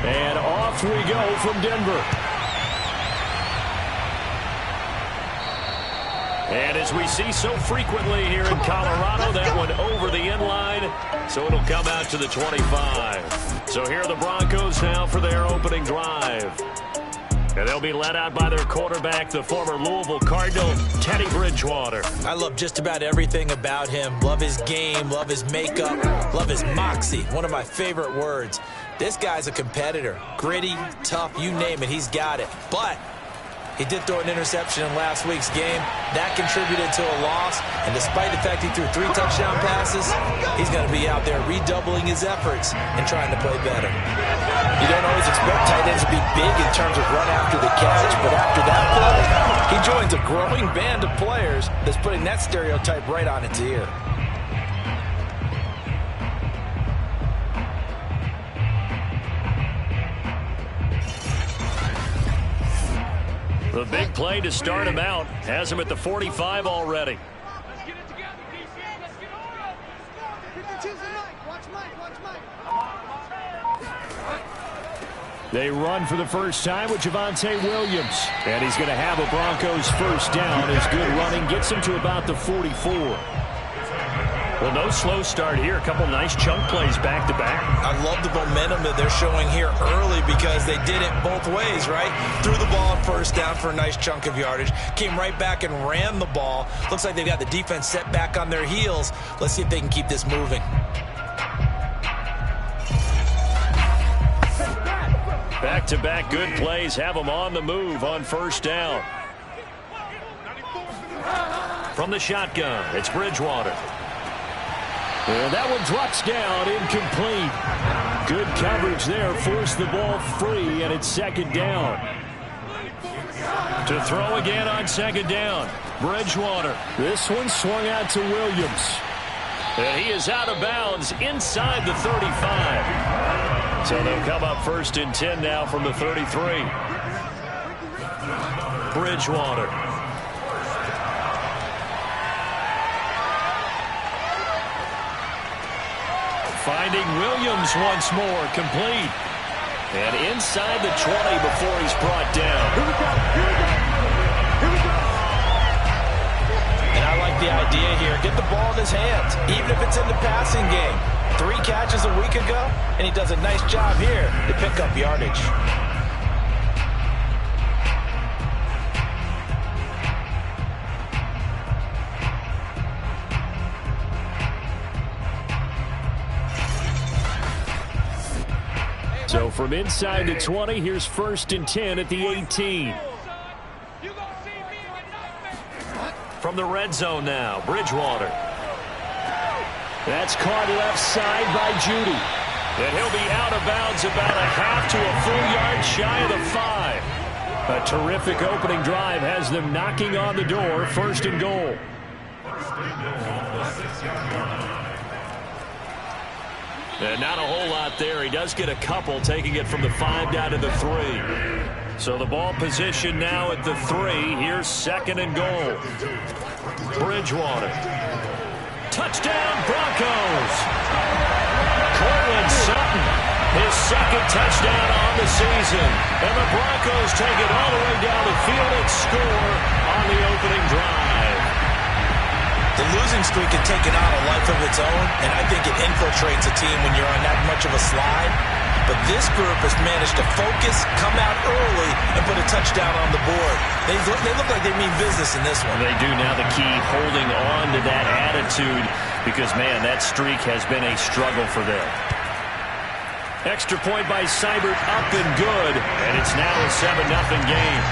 And off we go from Denver. And as we see so frequently here in Colorado, that one over the end line, so it'll come out to the 25. So here are the Broncos now for their opening drive. And they'll be led out by their quarterback, the former Louisville Cardinal, Teddy Bridgewater. I love just about everything about him. Love his game, love his makeup, love his moxie. One of my favorite words. This guy's a competitor. Gritty, tough, you name it, he's got it. But he did throw an interception in last week's game. That contributed to a loss. And despite the fact he threw 3 touchdown passes, he's going to be out there redoubling his efforts and trying to play better. You don't always expect tight ends to be big in terms of run after the catch, but after that play, he joins a growing band of players that's putting that stereotype right on its ear. The big play to start him out has him at the 45 already. Let's get it together, DC. Let's get on. 52's the Mike. Watch Mike. Watch Mike. They run for the first time with Javonte Williams. And he's going to have a Broncos first down. His good running gets him to about the 44. Well, no slow start here. A couple nice chunk plays back-to-back. I love the momentum that they're showing here early because they did it both ways, right? Threw the ball on first down for a nice chunk of yardage. Came right back and ran the ball. Looks like they've got the defense set back on their heels. Let's see if they can keep this moving. Back-to-back good plays have them on the move on first down. From the shotgun, it's Bridgewater. And that one drops down, incomplete. Good coverage there, forced the ball free, and it's second down. To throw again on second down, Bridgewater. This one swung out to Williams. And he is out of bounds inside the 35. So they'll come up first and 10 now from the 33. Bridgewater. Finding Williams once more, complete. And inside the 20 before he's brought down. And I like the idea here. Get the ball in his hands, even if it's in the passing game. 3 catches a week ago, and he does a nice job here to pick up yardage. So from inside the 20, here's first and 10 at the 18. From the red zone now, Bridgewater. That's caught left side by Judy. And he'll be out of bounds about a half to a full yard shy of the 5. A terrific opening drive has them knocking on the door, first and goal. And not a whole lot there. He does get a couple, taking it from the 5 down to the 3. So the ball position now at the 3. Here's second and goal. Bridgewater. Touchdown, Broncos. Cortland Sutton, his second touchdown on the season. And the Broncos take it all the way down the field and score on the opening drive. The losing streak had taken on a life of its own, and I think it infiltrates a team when you're on that much of a slide. But this group has managed to focus, come out early, and put a touchdown on the board. They look like they mean business in this one. They do. Now the key, holding on to that attitude, because, man, that streak has been a struggle for them. Extra point by Seibert, up and good, and it's now a 7-0 game.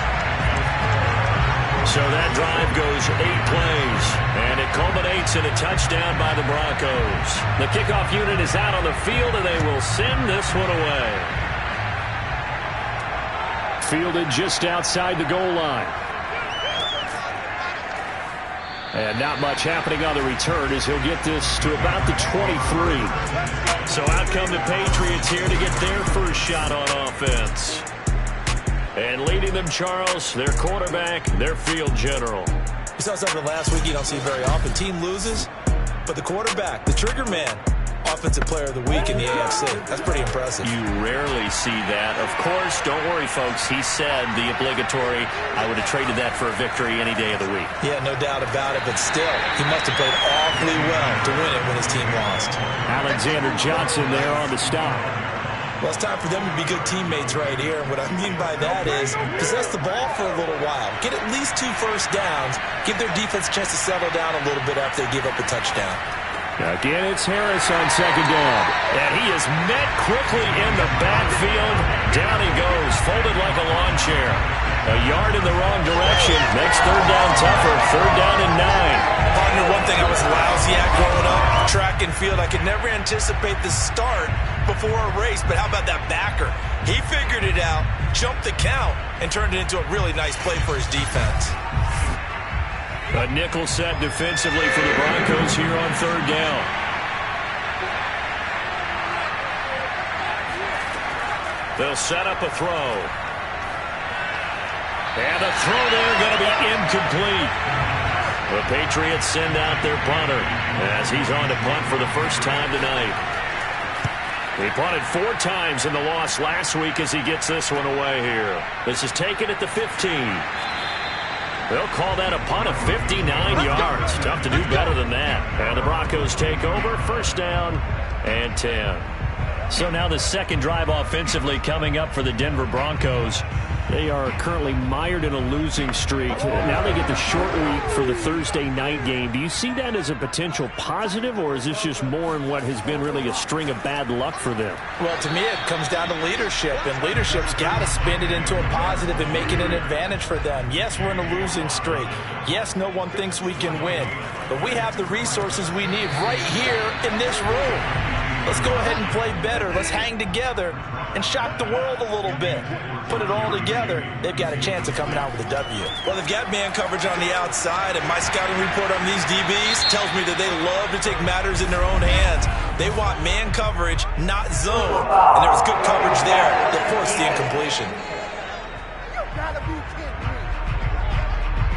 So that drive goes 8 plays, and it culminates in a touchdown by the Broncos. The kickoff unit is out on the field, and they will send this one away. Fielded just outside the goal line. And not much happening on the return as he'll get this to about the 23. So out come the Patriots here to get their first shot on offense. And leading them, Charles, their quarterback, their field general. We saw something last week you don't see very often. Team loses, but the quarterback, the trigger man, Offensive Player of the Week in the AFC. That's pretty impressive. You rarely see that. Of course, don't worry, folks. He said the obligatory, I would have traded that for a victory any day of the week. Yeah, no doubt about it, but still, he must have played awfully well to win it when his team lost. Alexander Johnson there on the stop. Well, it's time for them to be good teammates right here. And what I mean by that is possess the ball for a little while. Get at least 2 first downs. Give their defense a chance to settle down a little bit after they give up a touchdown. Again, it's Harris on second down. And he is met quickly in the backfield. Down he goes, folded like a lawn chair. A yard in the wrong direction. Makes third down tougher. Third down and 9. Partner, one thing I was lousy at growing up, track and field. I could never anticipate the start before a race, but how about that backer? He figured it out, jumped the count, and turned it into a really nice play for his defense. A nickel set defensively for the Broncos here on third down. They'll set up a throw. And the throw there going to be incomplete. The Patriots send out their punter as he's on to punt for the first time tonight. He punted 4 times in the loss last week as he gets this one away here. This is taken at the 15. They'll call that a punt of 59 yards. Tough to do better than that. And the Broncos take over. First down and 10. So now the second drive offensively coming up for the Denver Broncos. They are currently mired in a losing streak. Now they get the short week for the Thursday night game. Do you see that as a potential positive, or is this just more in what has been really a string of bad luck for them? Well, to me, it comes down to leadership, and leadership's got to spin it into a positive and make it an advantage for them. Yes, we're in a losing streak. Yes, no one thinks we can win, but we have the resources we need right here in this room. Let's go ahead and play better. Let's hang together and shock the world a little bit. Put it all together, they've got a chance of coming out with a W. Well, they've got man coverage on the outside, and my scouting report on these DBs tells me that they love to take matters in their own hands. They want man coverage, not zone. And there was good coverage there that forced the incompletion.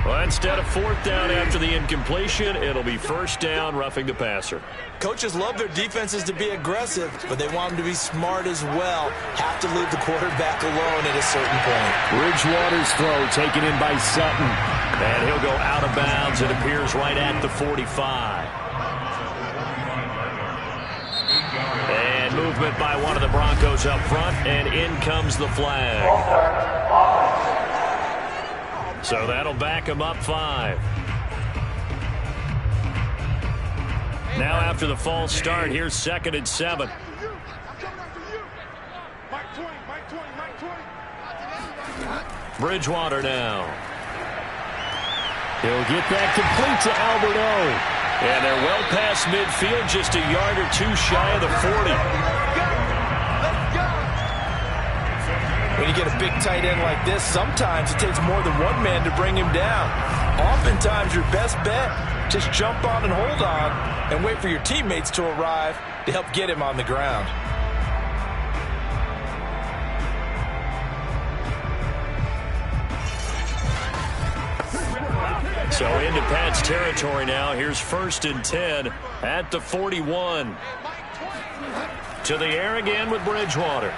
Well, instead of fourth down after the incompletion, it'll be first down, roughing the passer. Coaches love their defenses to be aggressive, but they want them to be smart as well. Have to leave the quarterback alone at a certain point. Bridgewater's throw taken in by Sutton. And he'll go out of bounds. It appears right at the 45. And movement by one of the Broncos up front, and in comes the flag. So that'll back him up 5. Now after the false start, here's 2nd and 7. Bridgewater now. He'll get that complete to Albert O. And they're well past midfield, just a yard or 2 shy of the 40. When you get a big tight end like this, sometimes it takes more than one man to bring him down. Oftentimes, your best bet, just jump on and hold on and wait for your teammates to arrive to help get him on the ground. So into Pat's territory now. Here's 1st and 10 at the 41. To the air again with Bridgewater.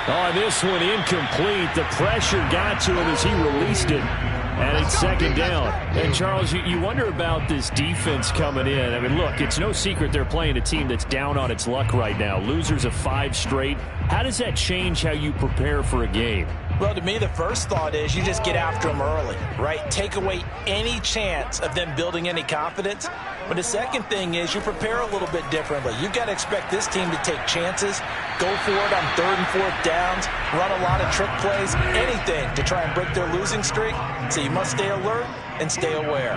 Oh, this one incomplete. The pressure got to him as he released it. And it's 2nd down. And, Charles, you wonder about this defense coming in. I mean, look, it's no secret they're playing a team that's down on its luck right now. Losers of 5 straight. How does that change how you prepare for a game? Well, to me, the first thought is you just get after them early, right? Take away any chance of them building any confidence. But the second thing is you prepare a little bit differently. You've got to expect this team to take chances, go for it on 3rd and 4th downs, run a lot of trick plays, anything to try and break their losing streak. So you must stay alert and stay aware.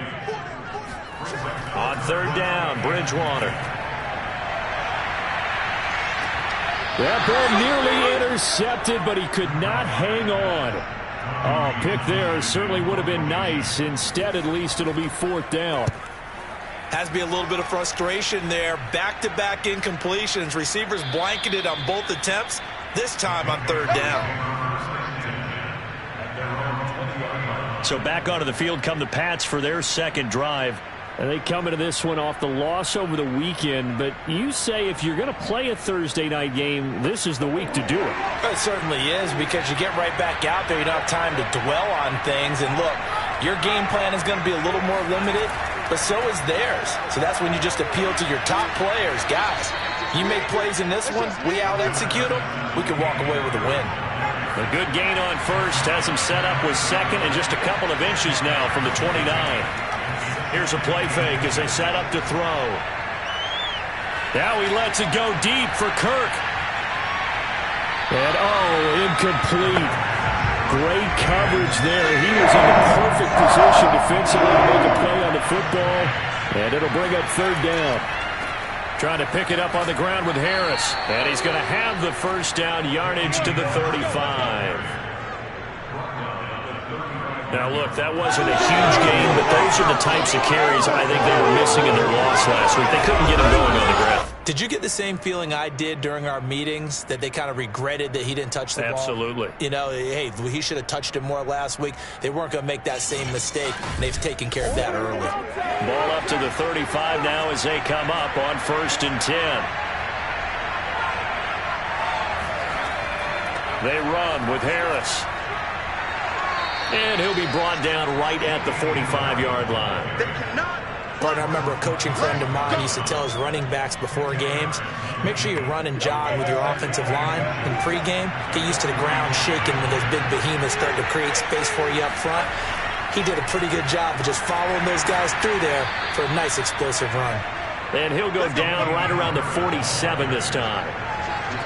On 3rd down, Bridgewater. That ball nearly intercepted, but he could not hang on. Oh, pick there certainly would have been nice. Instead, at least it'll be 4th down. Has to be a little bit of frustration there. Back-to-back incompletions. Receivers blanketed on both attempts, this time on 3rd down. So back onto the field come the Pats for their second drive. And they come into this one off the loss over the weekend. But you say if you're going to play a Thursday night game, this is the week to do it. It certainly is, because you get right back out there. You don't have time to dwell on things. And look, your game plan is going to be a little more limited, but so is theirs. So that's when you just appeal to your top players. Guys, you make plays in this one, we out-execute them, we can walk away with a win. A good gain on first has him set up with second and just a couple of inches now from the 29. Here's a play fake as they set up to throw. Now he lets it go deep for Kirk. And, incomplete. Great coverage there. He was in the perfect position defensively to make a play on the football. And it'll bring up third down. Trying to pick it up on the ground with Harris. And he's going to have the first down, yardage to the 35. Now, look, that wasn't a huge game, but those are the types of carries I think they were missing in their loss last week. They couldn't get him going on the ground. Did you get the same feeling I did during our meetings, that they kind of regretted that he didn't touch the ball? Absolutely. You know, hey, he should have touched it more last week. They weren't going to make that same mistake, and they've taken care of that early. Ball up to the 35 now as they come up on 1st and 10. They run with Harris. And he'll be brought down right at the 45-yard line. Partner, I remember a coaching friend of mine used to tell his running backs before games, make sure you run and jog with your offensive line in pregame. Get used to the ground shaking when those big behemoths start to create space for you up front. He did a pretty good job of just following those guys through there for a nice explosive run. And he'll go down right around the 47 this time.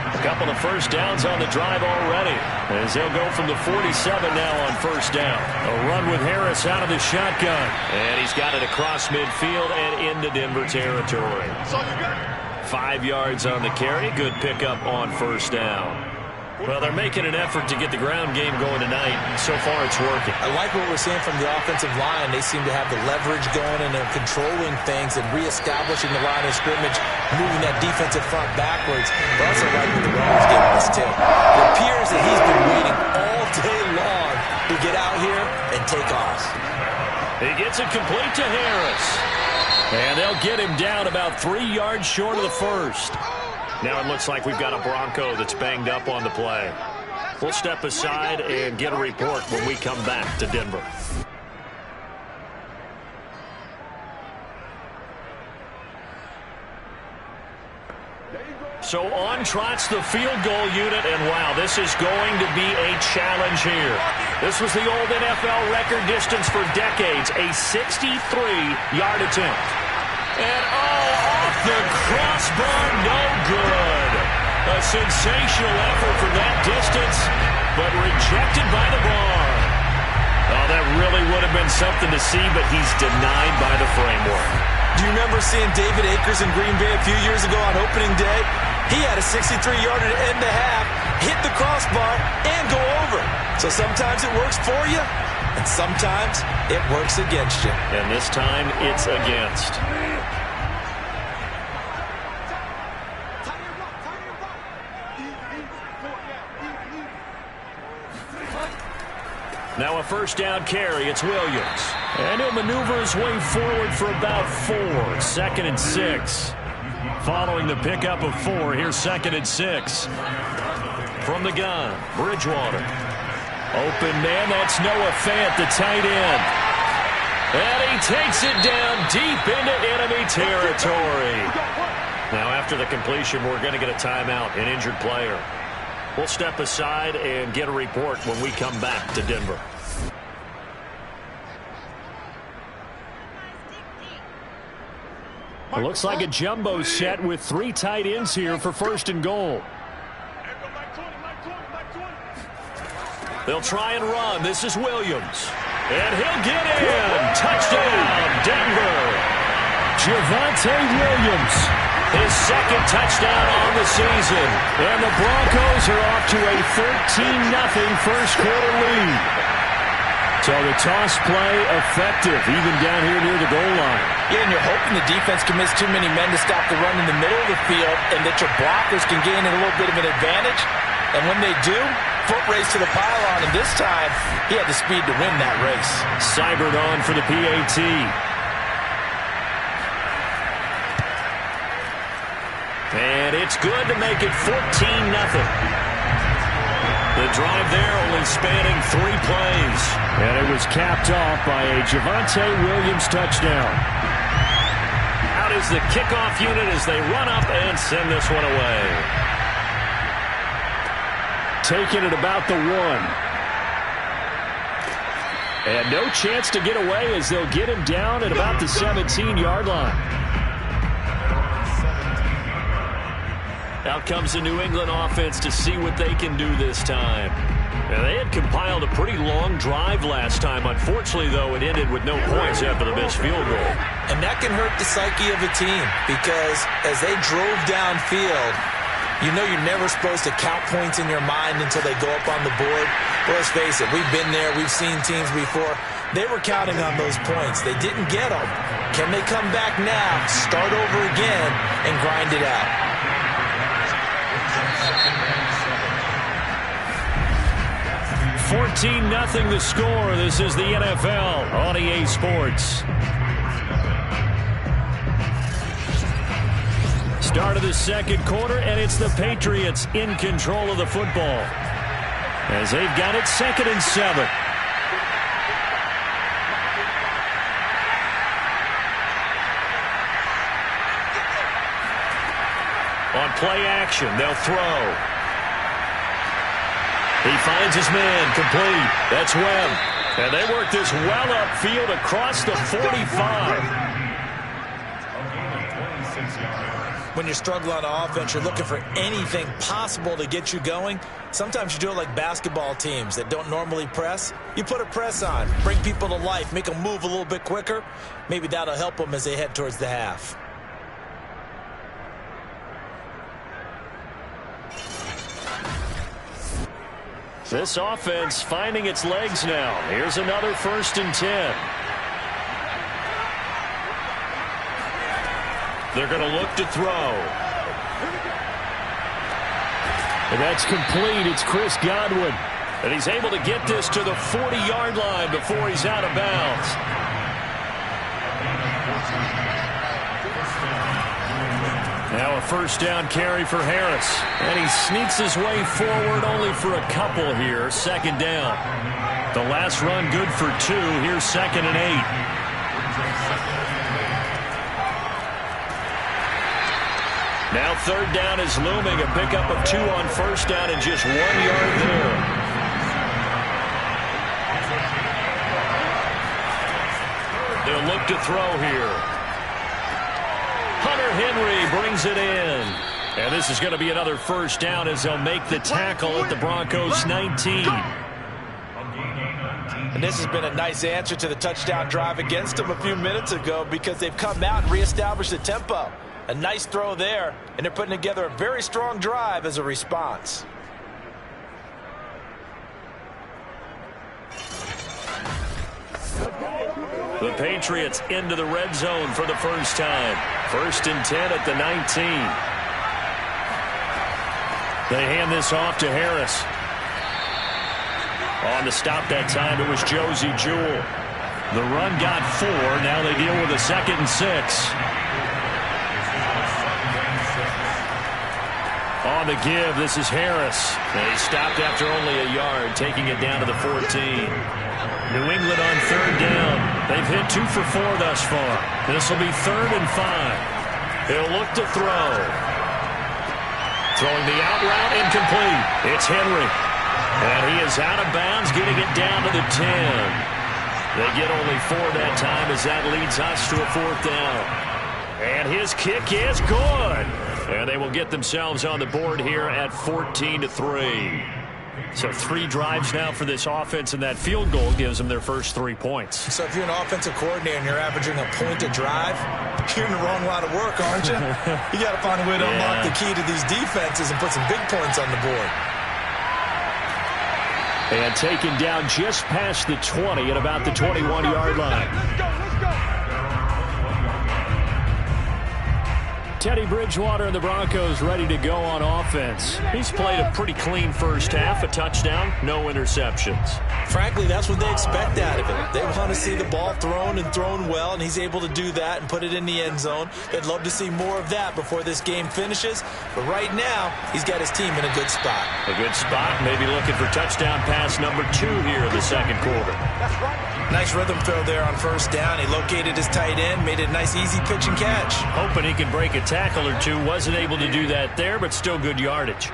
A couple of first downs on the drive already, as they'll go from the 47 now on first down. A run with Harris out of the shotgun. And he's got it across midfield and into Denver territory. 5 yards on the carry. Good pickup on first down. Well, they're making an effort to get the ground game going tonight. So far, it's working. I like what we're seeing from the offensive line. They seem to have the leverage going, and they're controlling things and reestablishing the line of scrimmage, moving that defensive front backwards. But also like what the runner's giving us, too. It appears that he's been waiting all day long to get out here and take off. He gets it complete to Harris. And they'll get him down about 3 yards short of the first. Now it looks like we've got a Bronco that's banged up on the play. We'll step aside and get a report when we come back to Denver. So on trots the field goal unit, and wow, this is going to be a challenge here. This was the old NFL record distance for decades, a 63-yard attempt. And off the crossbar, no good. A sensational effort for that distance, but rejected by the bar. Oh, that really would have been something to see, but he's denied by the framework. Do you remember seeing David Akers in Green Bay a few years ago on opening day? He had a 63-yarder to end the half, hit the crossbar, and go over. So sometimes it works for you, and sometimes it works against you. And this time, it's against. Now a first down carry. It's Williams. And he'll maneuver his way forward for about 4. 2nd and 6. Following the pickup of 4, here's 2nd and 6. From the gun, Bridgewater. Open man, that's Noah Fant, the tight end. And he takes it down deep into enemy territory. Now after the completion, we're going to get a timeout, an injured player. We'll step aside and get a report when we come back to Denver. It looks like a jumbo set with 3 tight ends here for 1st and goal. They'll try and run. This is Williams. And he'll get in. Touchdown, Denver. Javonte Williams. His 2nd touchdown on the season. And the Broncos are off to a 13-0 first quarter lead. So the toss play effective, even down here near the goal line. Yeah, and you're hoping the defense can miss too many men to stop the run in the middle of the field and that your blockers can gain a little bit of an advantage. And when they do, foot race to the pylon, and this time he had the speed to win that race. Seibert on for the PAT. And it's good to make it 14-0. The drive there only spanning 3 plays. And it was capped off by a Javonte Williams touchdown. Out is the kickoff unit as they run up and send this one away. Taking it about the 1. And no chance to get away as they'll get him down at about the 17-yard line. Out comes the New England offense to see what they can do this time. Now, they had compiled a pretty long drive last time. Unfortunately, though, it ended with no points after the missed field goal. And that can hurt the psyche of a team because as they drove downfield, you know you're never supposed to count points in your mind until they go up on the board. But let's face it, we've been there. We've seen teams before. They were counting on those points. They didn't get them. Can they come back now, start over again, and grind it out? 14-0 the score. This is the NFL on EA Sports. Start of the second quarter, and it's the Patriots in control of the football as they've got it 2nd and 7. On play action, they'll throw. He finds his man, complete. That's Webb. And they work this well upfield across the 45. When you're struggling on offense, you're looking for anything possible to get you going. Sometimes you do it like basketball teams that don't normally press. You put a press on, bring people to life, make them move a little bit quicker. Maybe that'll help them as they head towards the half. This offense finding its legs now. Here's another 1st and 10. They're going to look to throw. And that's complete. It's Chris Godwin. And he's able to get this to the 40-yard line before he's out of bounds. Now a 1st down carry for Harris. And he sneaks his way forward only for a couple here. 2nd down. The last run good for 2. Here's 2nd and 8. Now 3rd down is looming. A pickup of 2 on 1st down and just 1 yard there. They'll look to throw here. Hunter Henry brings it in. And this is going to be another 1st down as they'll make the tackle at the Broncos 19. And this has been a nice answer to the touchdown drive against them a few minutes ago because they've come out and reestablished the tempo. A nice throw there, and they're putting together a very strong drive as a response. The Patriots into the red zone for the first time. 1st and 10 at the 19. They hand this off to Harris. On the stop that time, it was Josie Jewell. The run got 4. Now they deal with a 2nd and 6. On the give, this is Harris. And he stopped after only a yard, taking it down to the 14. New England on 3rd down. They've hit 2 for 4 thus far. This will be 3rd and 5. He'll look to throw. Throwing the out route, incomplete. It's Henry. And he is out of bounds, getting it down to the 10. They get only 4 that time as that leads us to a 4th down. And his kick is good. And they will get themselves on the board here at 14-3. So 3 drives now for this offense, and that field goal gives them their first 3 points. So if you're an offensive coordinator and you're averaging a point a drive, you're in the wrong line of work, aren't you? You got to find a way to unlock the key to these defenses and put some big points on the board. And taken down just past the 20 at about the 21-yard line. Let's go. Teddy Bridgewater and the Broncos ready to go on offense. He's played a pretty clean first half, a touchdown, no interceptions. Frankly, that's what they expect out of it. They want to see the ball thrown and thrown well, and he's able to do that and put it in the end zone. They'd love to see more of that before this game finishes, but right now, he's got his team in a good spot. A good spot, maybe looking for touchdown pass number 2 here in the second quarter. Nice rhythm throw there on first down. He located his tight end, made it a nice easy pitch and catch. Hoping he could break a tackle or two. Wasn't able to do that there, but still good yardage.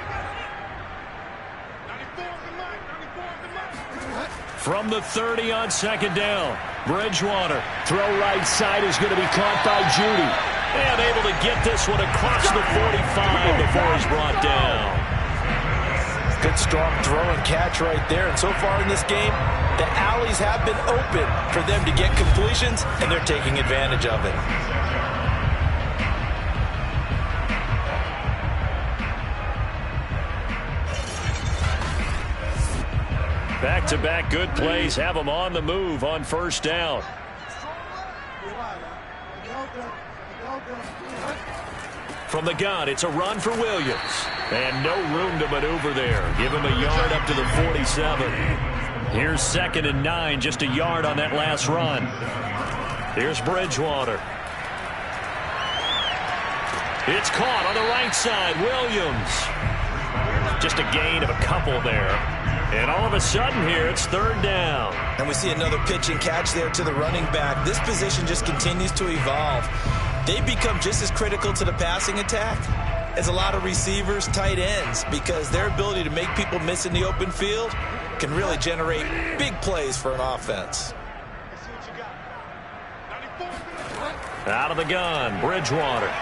From the 30 on second down, Bridgewater. Throw right side is going to be caught by Judy. And able to get this one across the 45 before he's brought down. Good strong throw and catch right there. And so far in this game, the alleys have been open for them to get completions, and they're taking advantage of it. Back-to-back good plays have them on the move on first down. From the gun, it's a run for Williams. And no room to maneuver there. Give him a yard up to the 47. Here's 2nd and 9, just a yard on that last run. Here's Bridgewater. It's caught on the right side. Williams. Just a gain of a couple there. And all of a sudden here, it's 3rd down. And we see another pitch and catch there to the running back. This position just continues to evolve. They become just as critical to the passing attack as a lot of receivers, tight ends, because their ability to make people miss in the open field can really generate big plays for an offense. Out of the gun, Bridgewater.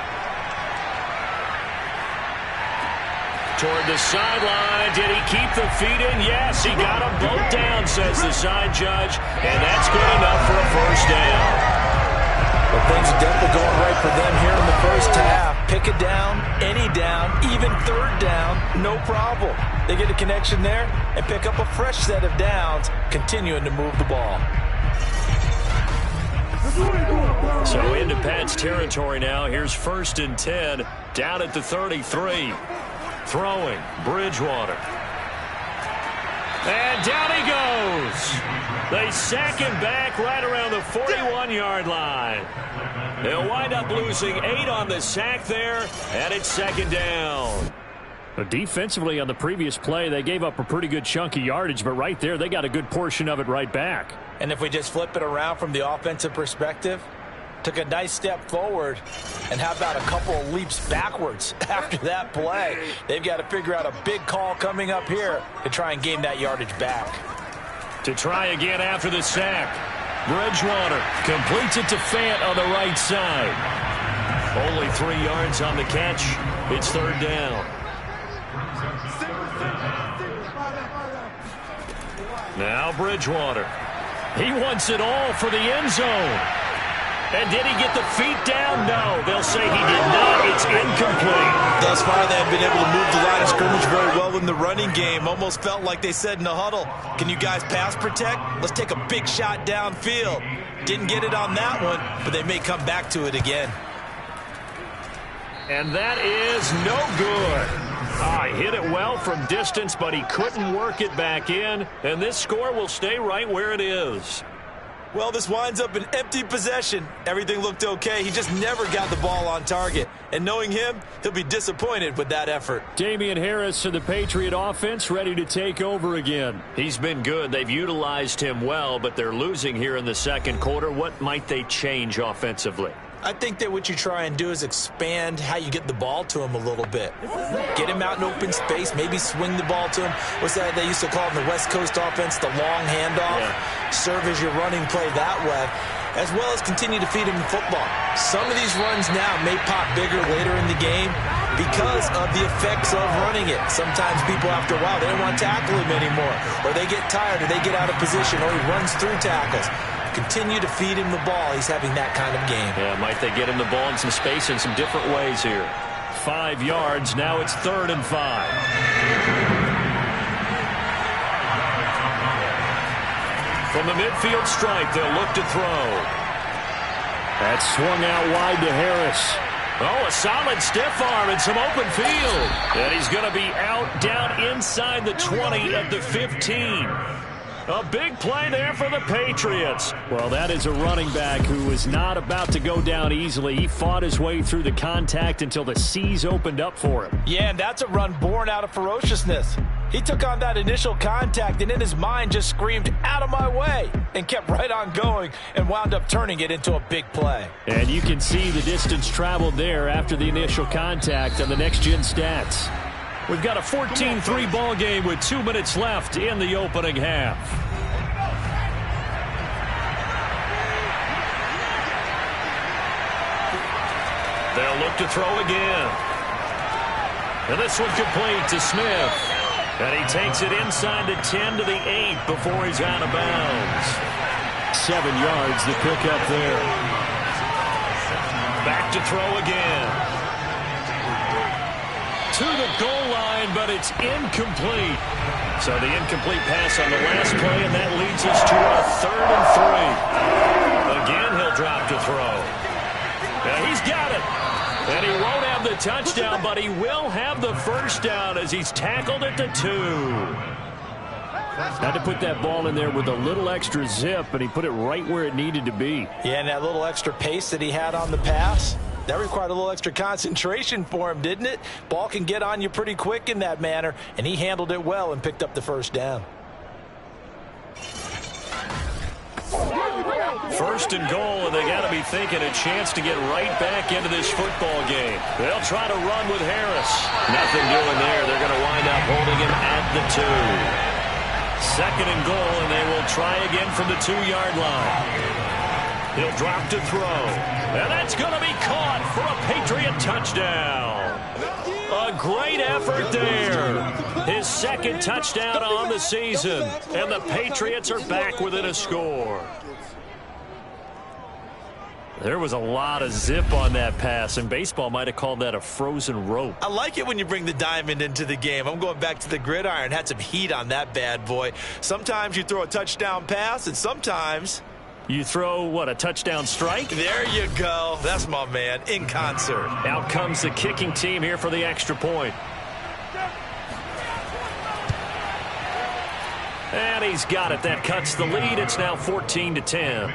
Toward the sideline. Did he keep the feet in? Yes, he got them both down, says the side judge. And that's good enough for a first down. Well, things are definitely going right for them here in the first half. Pick a down, any down, even 3rd down, no problem. They get a connection there and pick up a fresh set of downs, continuing to move the ball. So into Pat's territory now. Here's 1st and 10, down at the 33. Throwing, Bridgewater. And down he goes. They sack him back right around the 41-yard line. They'll wind up losing 8 on the sack there, and it's 2nd down. Defensively on the previous play, they gave up a pretty good chunk of yardage, but right there, they got a good portion of it right back. And if we just flip it around from the offensive perspective, took a nice step forward, and how about a couple of leaps backwards after that play? They've got to figure out a big call coming up here to try and gain that yardage back. To try again after the sack. Bridgewater completes it to Fant on the right side. Only 3 yards on the catch. It's 3rd down. Now Bridgewater. He wants it all for the end zone. And did he get the feet down? No. They'll say he did not. It's incomplete. Thus far, they have been able to move the line of scrimmage very well in the running game. Almost felt like they said in the huddle, can you guys pass protect? Let's take a big shot downfield. Didn't get it on that one, but they may come back to it again. And that is no good. He hit it well from distance, but he couldn't work it back in. And this score will stay right where it is. Well, this winds up an empty possession. Everything looked okay. He just never got the ball on target. And knowing him, he'll be disappointed with that effort. Damian Harris and the Patriot offense ready to take over again. He's been good. They've utilized him well, but they're losing here in the second quarter. What might they change offensively? I think that what you try and do is expand how you get the ball to him a little bit. Get him out in open space, maybe swing the ball to him. What's that they used to call in the West Coast offense, the long handoff? Yeah. Serve as your running play that way, as well as continue to feed him the football. Some of these runs now may pop bigger later in the game because of the effects of running it. Sometimes people, after a while, they don't want to tackle him anymore, or they get tired, or they get out of position, or he runs through tackles. Continue to feed him the ball. He's having that kind of game. Yeah, might they get him the ball in some space in some different ways here. 5 yards. Now it's 3rd and 5. From the midfield stripe, they'll look to throw. That swung out wide to Harris. Oh, a solid stiff arm and some open field. And he's going to be out down inside the 20 at the 15. A big play there for the Patriots. Well, that is a running back who was not about to go down easily. He fought his way through the contact until the seas opened up for him. Yeah, and that's a run born out of ferociousness. He took on that initial contact and in his mind just screamed, "Out of my way," and kept right on going and wound up turning it into a big play. And you can see the distance traveled there after the initial contact on the next-gen stats. We've got a 14-3 ball game with 2 minutes left in the opening half. They'll look to throw again. And this one complete to Smith. And he takes it inside the 10 to the 8 before he's out of bounds. 7 yards the pickup there. Back to throw again. To the goal line, but it's incomplete. So the incomplete pass on the last play, and that leads us to a 3rd and 3. Again, he'll drop to throw. Now he's got it. And he won't have the touchdown, but he will have the first down as he's tackled at the 2. Had to put that ball in there with a little extra zip, and he put it right where it needed to be. Yeah, and that little extra pace that he had on the pass, that required a little extra concentration for him, didn't it? Ball can get on you pretty quick in that manner, and he handled it well and picked up the first down. 1st and goal, and they got to be thinking a chance to get right back into this football game. They'll try to run with Harris. Nothing doing there. They're going to wind up holding him at the 2. 2nd and goal, and they will try again from the 2-yard line. He'll drop to throw. And that's going to be caught for a Patriot touchdown. A great effort there. His 2nd touchdown on the season. And the Patriots are back within a score. There was a lot of zip on that pass, and baseball might have called that a frozen rope. I like it when you bring the diamond into the game. I'm going back to the gridiron. Had some heat on that bad boy. Sometimes you throw a touchdown pass, and sometimes you throw, what, a touchdown strike? There you go. That's my man, in concert. Out comes the kicking team here for the extra point. And he's got it. That cuts the lead. It's now 14-10.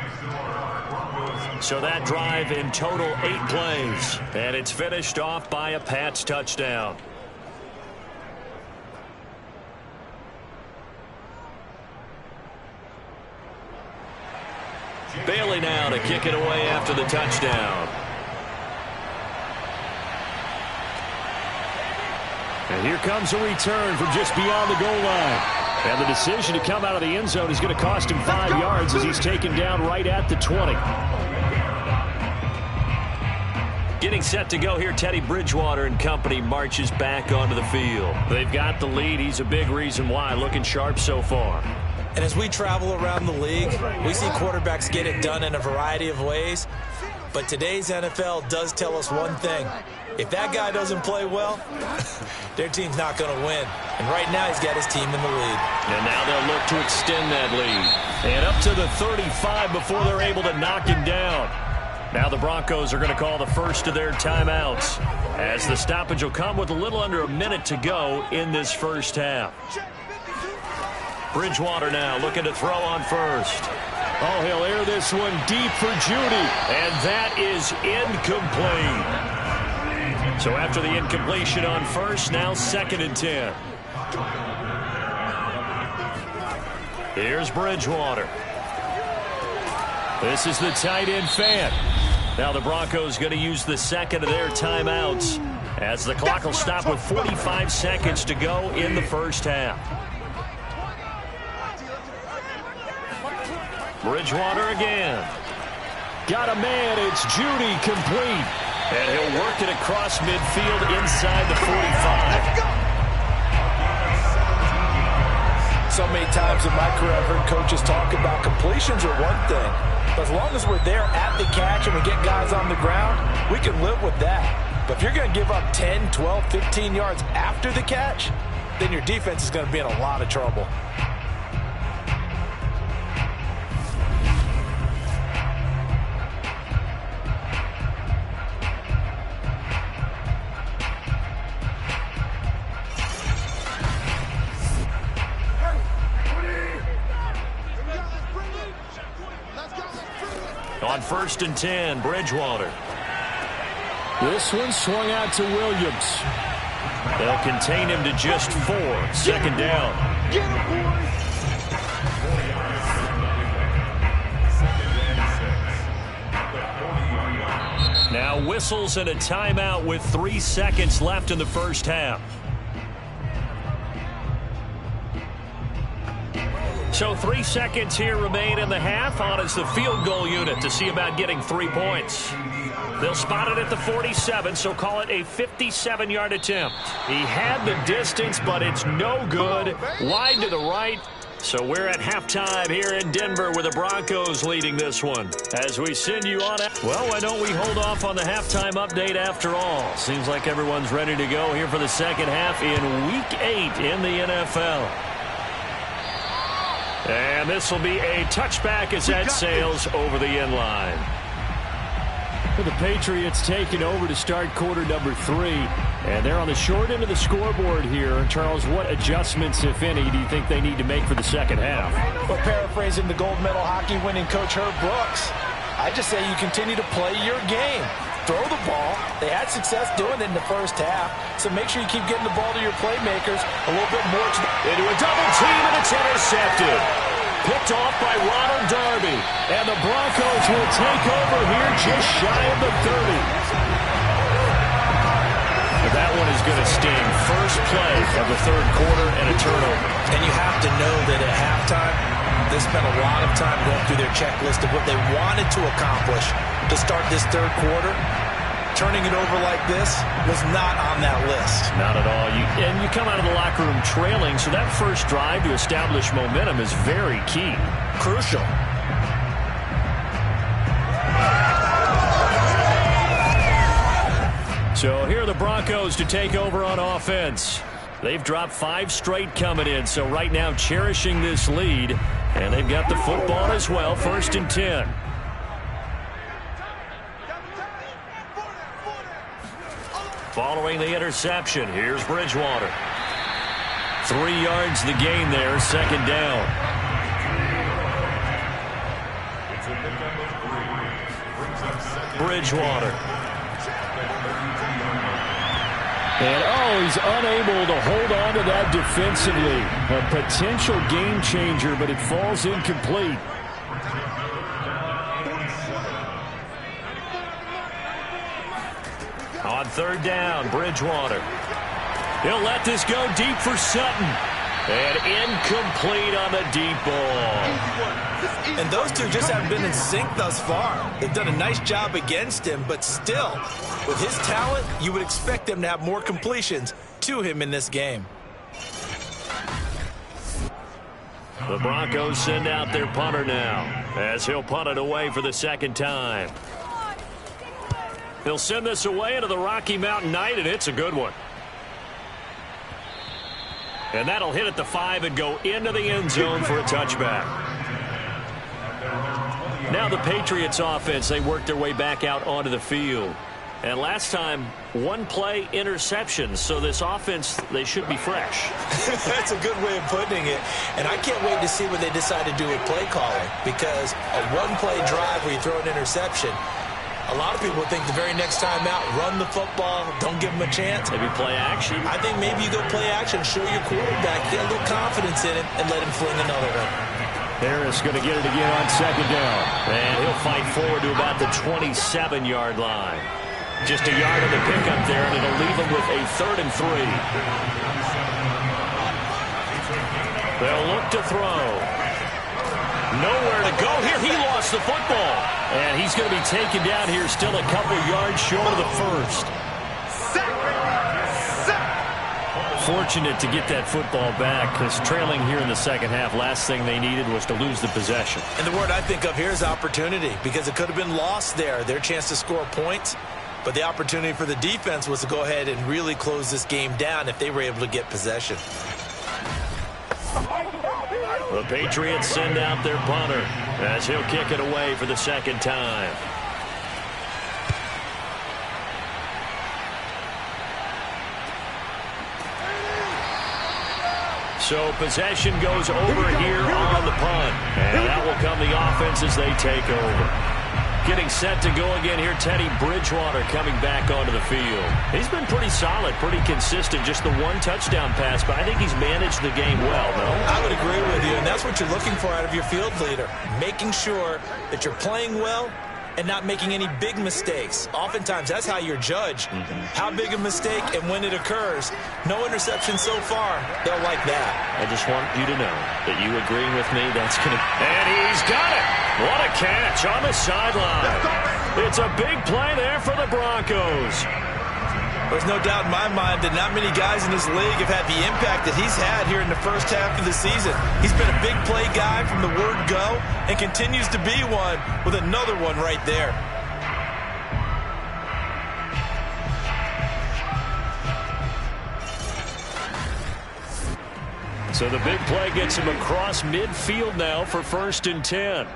So that drive in total 8 plays. And it's finished off by a Pats touchdown. Bailey now to kick it away after the touchdown. And here comes a return from just beyond the goal line. And the decision to come out of the end zone is going to cost him 5 yards as he's taken down right at the 20. Getting set to go here, Teddy Bridgewater and company marches back onto the field. They've got the lead. He's a big reason why. Looking sharp so far. And as we travel around the league, we see quarterbacks get it done in a variety of ways. But today's NFL does tell us one thing. If that guy doesn't play well, their team's not going to win. And right now he's got his team in the lead. And now they'll look to extend that lead. And up to the 35 before they're able to knock him down. Now the Broncos are going to call the first of their timeouts, as the stoppage will come with a little under a minute to go in this first half. Bridgewater now looking to throw on first. Oh, he'll air this one deep for Judy, and that is incomplete. So after the incompletion on first, now 2nd and 10. Here's Bridgewater. This is the tight end Fant. Now the Broncos going to use the 2nd of their timeouts as the clock will stop with 45 seconds to go in the first half. Bridgewater again. Got a man. It's Judy complete. And he'll work it across midfield inside the 45. So many times in my career I've heard coaches talk about completions are one thing. But as long as we're there at the catch and we get guys on the ground, we can live with that. But if you're going to give up 10, 12, 15 yards after the catch, then your defense is going to be in a lot of trouble. On 1st and 10, Bridgewater. This one swung out to Williams. They'll contain him to just 4. 2nd down. Get him, boys. Now whistles and a timeout with 3 seconds left in the first half. So 3 seconds here remain in the half. On is the field goal unit to see about getting 3 points. They'll spot it at the 47, so call it a 57-yard attempt. He had the distance, but it's no good. Wide to the right. So we're at halftime here in Denver with the Broncos leading this one. As we send you on. Well, why don't we hold off on the halftime update after all? Seems like everyone's ready to go here for the second half in Week 8 in the NFL. And this will be a touchback as that sails over the end line. The Patriots taking over to start quarter number 3. And they're on the short end of the scoreboard here. Charles, what adjustments, if any, do you think they need to make for the second half? Well, paraphrasing the gold medal hockey winning coach Herb Brooks, I just say you continue to play your game. Throw the ball. They had success doing it in the first half, so make sure you keep getting the ball to your playmakers a little bit more. Into a double team, and it's intercepted. Picked off by Ronald Darby. And the Broncos will take over here just shy of the 30. That one is going to sting. First play of the third quarter and a turnover. And you have to know that at halftime, they spent a lot of time going through their checklist of what they wanted to accomplish to start this third quarter. Turning it over like this was not on that list. Not at all. And you come out of the locker room trailing, so that first drive to establish momentum is very key. Crucial. So here are the Broncos to take over on offense. They've dropped 5 straight coming in, so right now cherishing this lead. And they've got the football as well, 1st and 10. Following the interception, here's Bridgewater. 3 yards the gain there, 2nd down. Bridgewater. And, he's unable to hold on to that defensively. A potential game changer, but it falls incomplete. On 3rd down, Bridgewater. He'll let this go deep for Sutton. And incomplete on the deep ball. And those two just haven't been in sync thus far. They've done a nice job against him, but still, with his talent, you would expect them to have more completions to him in this game. The Broncos send out their punter now, as he'll punt it away for the 2nd time. He'll send this away into the Rocky Mountain Night, and it's a good one. And that'll hit at the 5 and go into the end zone for a touchback. Now the Patriots offense, they work their way back out onto the field. And last time, 1 play interceptions. So this offense, they should be fresh. That's a good way of putting it. And I can't wait to see what they decide to do with play calling. Because a 1-play drive where you throw an interception, a lot of people think the very next time out, run the football, don't give them a chance. Maybe play action. I think maybe you go play action, show your quarterback, get a little confidence in it, and let him fling another one. Harris going to get it again on 2nd down. And he'll fight forward to about the 27-yard line. Just a yard on the pickup there, and it'll leave him with a 3rd and 3. They'll look to throw. Nowhere to go here. He lost the football. And he's going to be taken down here, still a couple yards short of the first. Fortunate to get that football back, because trailing here in the second half, last thing they needed was to lose the possession. And the word I think of here is opportunity, because it could have been lost there, their chance to score points. But the opportunity for the defense was to go ahead and really close this game down if they were able to get possession. The Patriots send out their punter as he'll kick it away for the 2nd time. So possession goes over here on the punt. And that will come the offense as they take over. Getting set to go again here, Teddy Bridgewater coming back onto the field. He's been pretty solid, pretty consistent, just the one touchdown pass, but I think he's managed the game well, no? I would agree with you, and that's what you're looking for out of your field leader, making sure that you're playing well and not making any big mistakes. Oftentimes, that's how you're judged. How big a mistake and when it occurs. No interception so far. They'll like that. I just want you to know that you agreeing with me, that's going to... And he's got it! What a catch on the sideline. It's a big play there for the Broncos. There's no doubt in my mind that not many guys in this league have had the impact that he's had here in the first half of the season. He's been a big play guy from the word go and continues to be one with another one right there. So the big play gets him across midfield now for 1st and 10.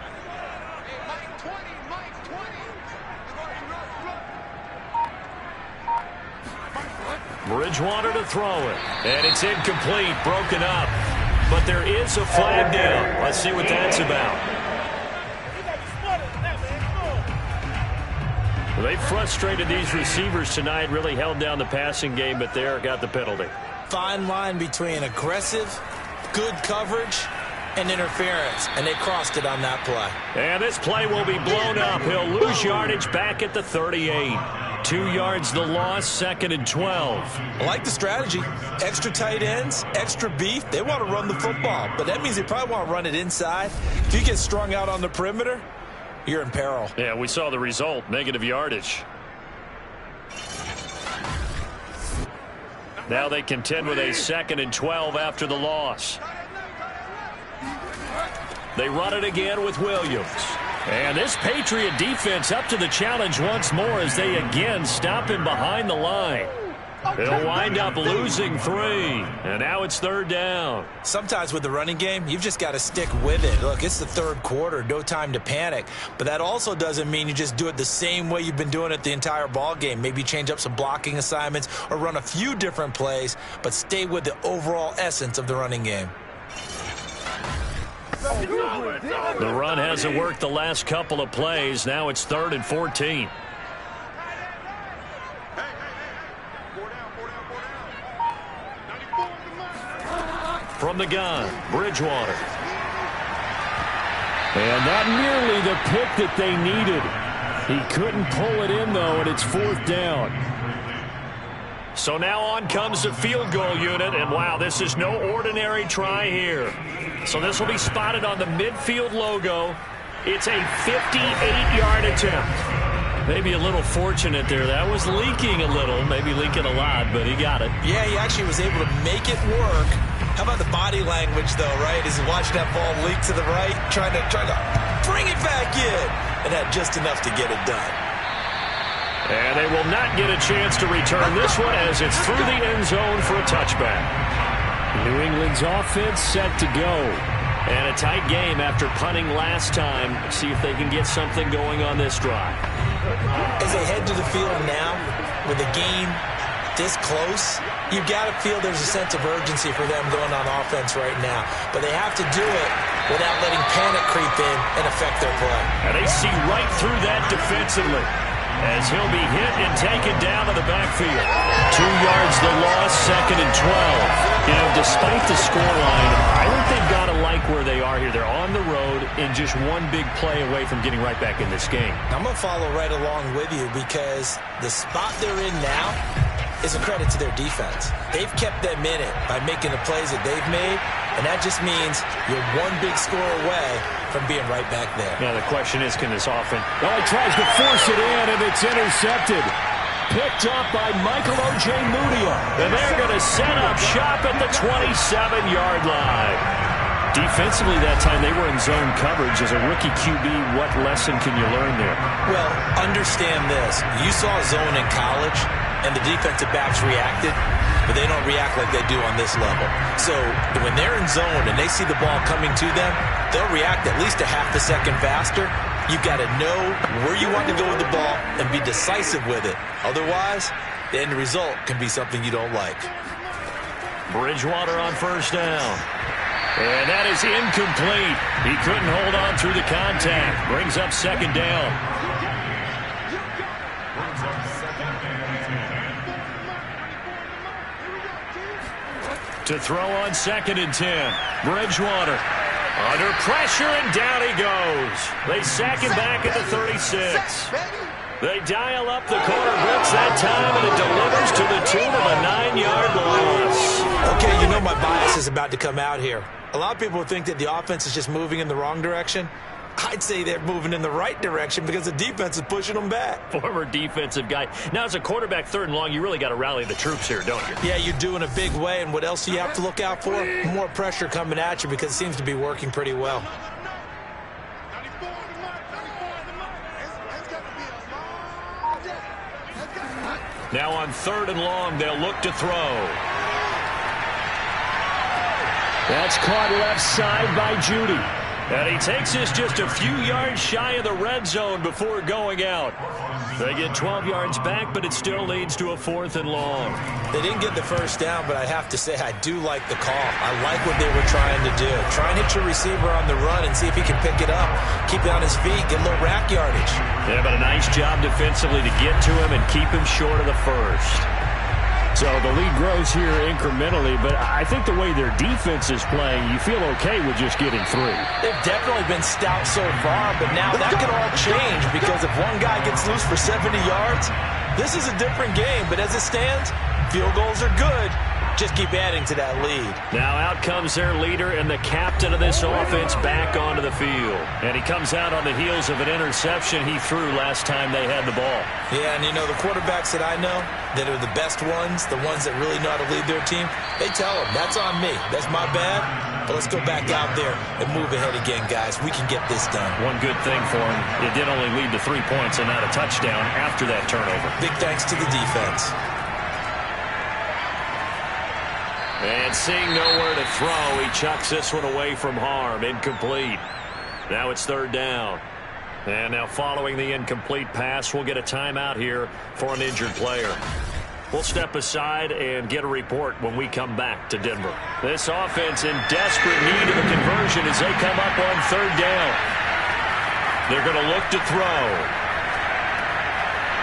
Bridgewater to throw it. And it's incomplete, broken up. But there is a flag down. Let's see what that's about. Well, they frustrated these receivers tonight, really held down the passing game, but there got the penalty. Fine line between aggressive, good coverage, and interference, and they crossed it on that play. And this play will be blown up. He'll lose yardage back at the 38. 2 yards the loss, 2nd and 12. I like the strategy. Extra tight ends, extra beef. They want to run the football, but that means they probably want to run it inside. If you get strung out on the perimeter, you're in peril. Yeah, we saw the result, negative yardage. Now they contend with a 2nd and 12 after the loss. They run it again with Williams. And this Patriot defense up to the challenge once more as they again stop him behind the line. They'll wind up losing 3. And now it's 3rd down. Sometimes with the running game, you've just got to stick with it. Look, it's the 3rd quarter, no time to panic. But that also doesn't mean you just do it the same way you've been doing it the entire ball game. Maybe change up some blocking assignments or run a few different plays, but stay with the overall essence of the running game. The run hasn't worked the last couple of plays. Now it's 3rd and 14. From the gun, Bridgewater. And not nearly the pick that they needed. He couldn't pull it in, though, and it's 4th down. So now on comes the field goal unit, and wow, this is no ordinary try here. So this will be spotted on the midfield logo. It's a 58-yard attempt. Maybe a little fortunate there. That was leaking a little, maybe leaking a lot, but he got it. Yeah, he actually was able to make it work. How about the body language, though, right? As he watched that ball leak to the right, trying to bring it back in, and had just enough to get it done. And they will not get a chance to return this one as it's through the end zone for a touchback. New England's offense set to go. And a tight game after punting last time. See if they can get something going on this drive. As they head to the field now, with the game this close, you've got to feel there's a sense of urgency for them going on offense right now. But they have to do it without letting panic creep in and affect their play. And they see right through that defensively as he'll be hit and taken down to the backfield. 2 yards the loss, 2nd and 12. You know, despite the scoreline, I think they've got to like where they are here. They're on the road and just one big play away from getting right back in this game. I'm going to follow right along with you because the spot they're in now is a credit to their defense. They've kept them in it by making the plays that they've made, and that just means you're one big score away from being right back there. Yeah, the question is, can this offense... Oh, he tries to force it in, and it's intercepted. Picked up by Michael O.J. Mudia. And they're going to set up shop at the 27-yard line. Defensively that time, they were in zone coverage. As a rookie QB, what lesson can you learn there? Well, understand this. You saw zone in college, and the defensive backs reacted, but they don't react like they do on this level. So when they're in zone and they see the ball coming to them, they'll react at least a half a second faster. You've got to know where you want to go with the ball and be decisive with it. Otherwise, the end result can be something you don't like. Bridgewater on 1st down. And that is incomplete. He couldn't hold on through the contact. Brings up 2nd down. To throw on 2nd and 10. Bridgewater under pressure, and down he goes. They sack him back at the 36. They dial up the corner blitz that time, and it delivers to the tune of a 9-yard loss. Okay, you know my bias is about to come out here. A lot of people think that the offense is just moving in the wrong direction. I'd say they're moving in the right direction because the defense is pushing them back. Former defensive guy. Now, as a quarterback, 3rd and long, you really got to rally the troops here, don't you? Yeah, you do in a big way. And what else do you have to look out for? More pressure coming at you because it seems to be working pretty well. Now on 3rd and long, they'll look to throw. That's caught left side by Judy. And he takes us just a few yards shy of the red zone before going out. They get 12 yards back, but it still leads to a 4th and long. They didn't get the first down, but I have to say I do like the call. I like what they were trying to do. Try and hit your receiver on the run and see if he can pick it up. Keep it on his feet, get a little rack yardage. Yeah, but a nice job defensively to get to him and keep him short of the first. So the lead grows here incrementally, but I think the way their defense is playing, you feel okay with just getting 3. They've definitely been stout so far, but now that could all change because if one guy gets loose for 70 yards, this is a different game. But as it stands, field goals are good. Just keep adding to that lead. Now out comes their leader and the captain of this offense back onto the field. And he comes out on the heels of an interception he threw last time they had the ball. Yeah, and you know, the quarterbacks that I know that are the best ones, the ones that really know how to lead their team, they tell them, that's on me. That's my bad. But let's go back out there and move ahead again, guys. We can get this done. One good thing for him, it did only lead to 3 points and not a touchdown after that turnover. Big thanks to the defense. And seeing nowhere to throw, he chucks this one away from harm. Incomplete. Now it's 3rd down. And now following the incomplete pass, we'll get a timeout here for an injured player. We'll step aside and get a report when we come back to Denver. This offense in desperate need of a conversion as they come up on 3rd down. They're going to look to throw.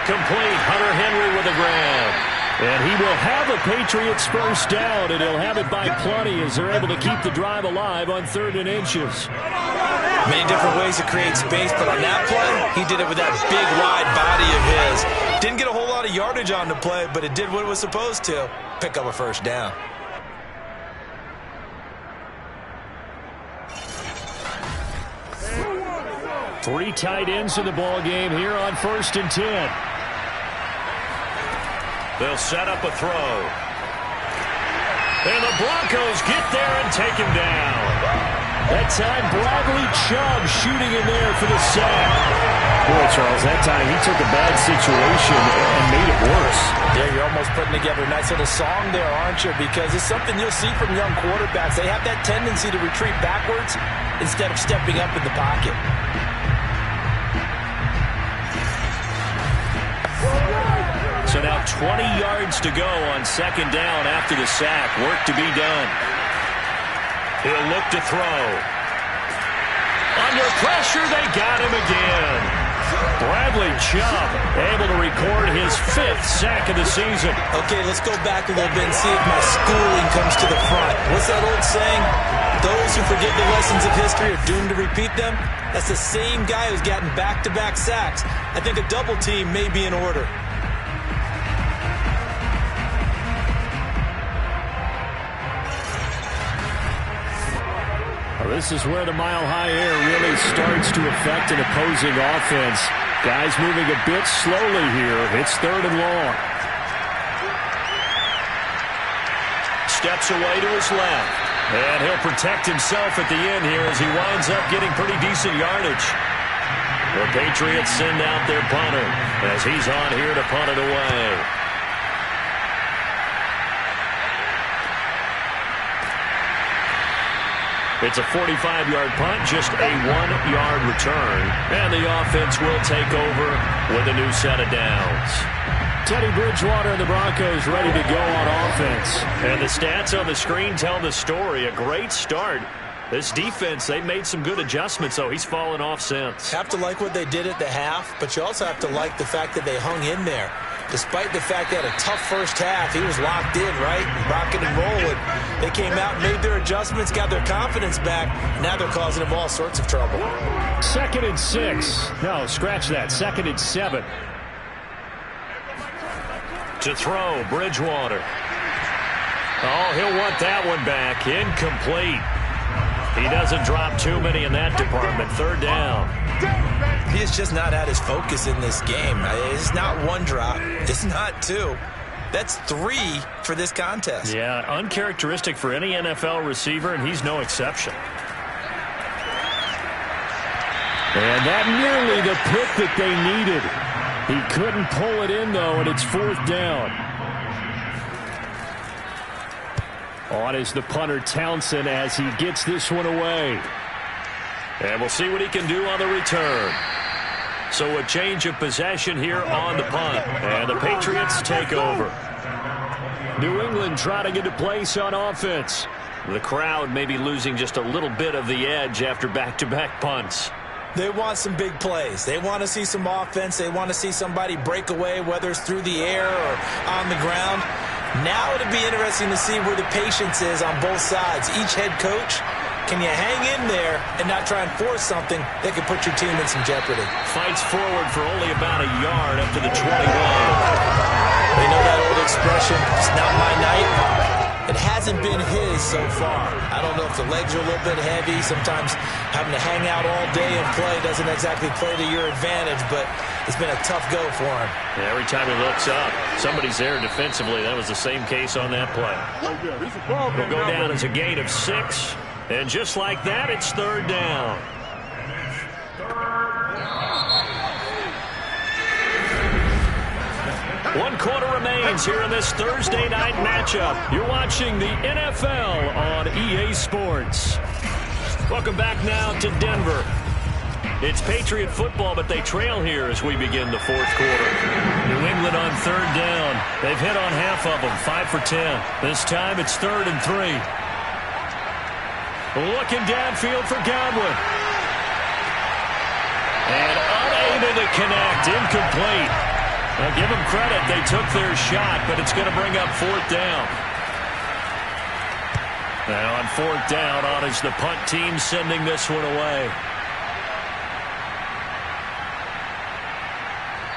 Complete. Hunter Henry with a grab. And he will have a Patriots first down, and he'll have it by plenty as they're able to keep the drive alive on 3rd and inches. Many different ways to create space, but on that play, he did it with that big, wide body of his. Didn't get a whole lot of yardage on the play, but it did what it was supposed to, pick up a first down. Three tight ends in the ball game here on 1st and 10. They'll set up a throw. And the Broncos get there and take him down. That time, Bradley Chubb shooting in there for the sack. Boy, Charles, that time he took a bad situation and made it worse. Yeah, you're almost putting together a nice little song there, aren't you? Because it's something you'll see from young quarterbacks. They have that tendency to retreat backwards instead of stepping up in the pocket. So now 20 yards to go on 2nd down after the sack. Work to be done. He'll look to throw. Under pressure, they got him again. Bradley Chubb able to record his 5th sack of the season. Okay, let's go back a little bit and see if my schooling comes to the front. What's that old saying? Those who forget the lessons of history are doomed to repeat them. That's the same guy who's gotten back-to-back sacks. I think a double team may be in order. This is where the mile-high air really starts to affect an opposing offense. Guys moving a bit slowly here. It's 3rd and long. Steps away to his left. And he'll protect himself at the end here as he winds up getting pretty decent yardage. The Patriots send out their punter as he's on here to punt it away. It's a 45-yard punt, just a 1-yard return. And the offense will take over with a new set of downs. Teddy Bridgewater and the Broncos ready to go on offense. And the stats on the screen tell the story. A great start. This defense, they've made some good adjustments, so he's fallen off since. Have to like what they did at the half, but you also have to like the fact that they hung in there. Despite the fact they had a tough first half, he was locked in, right? Rocking and rolling. They came out, made their adjustments, got their confidence back. Now they're causing him all sorts of trouble. 2nd and 6. No, scratch that. 2nd and 7. To throw, Bridgewater. Oh, he'll want that one back. Incomplete. He doesn't drop too many in that department. 3rd down. He has just not had his focus in this game. It's not 1 drop. It's not 2. That's 3 for this contest. Yeah, uncharacteristic for any NFL receiver, and he's no exception. And that nearly the pick that they needed. He couldn't pull it in, though, and it's 4th down. On is the punter, Townsend, as he gets this one away. And we'll see what he can do on the return. So a change of possession here on the punt. And the Patriots take over. New England trying to get a place on offense. The crowd may be losing just a little bit of the edge after back-to-back punts. They want some big plays. They want to see some offense. They want to see somebody break away, whether it's through the air or on the ground. Now it'll be interesting to see where the patience is on both sides. Each head coach, can you hang in there and not try and force something that could put your team in some jeopardy? Fights forward for only about a yard up to the 21. They know that old expression, it's not my night. It hasn't been his so far. I don't know if the legs are a little bit heavy. Sometimes having to hang out all day and play doesn't exactly play to your advantage, but it's been a tough go for him. Yeah, every time he looks up, somebody's there defensively. That was the same case on that play. It'll go down as a gain of 6, and just like that, it's 3rd down. One quarter remains here in this Thursday night matchup. You're watching the NFL on EA Sports. Welcome back now to Denver. It's Patriot football, but they trail here as we begin the 4th quarter. New England on 3rd down. They've hit on half of them, 5 for 10. This time it's 3rd and 3. Looking downfield for Godwin. And unable to connect, incomplete. Now give them credit, they took their shot, but it's going to bring up 4th down. Now on 4th down, on is the punt team sending this one away.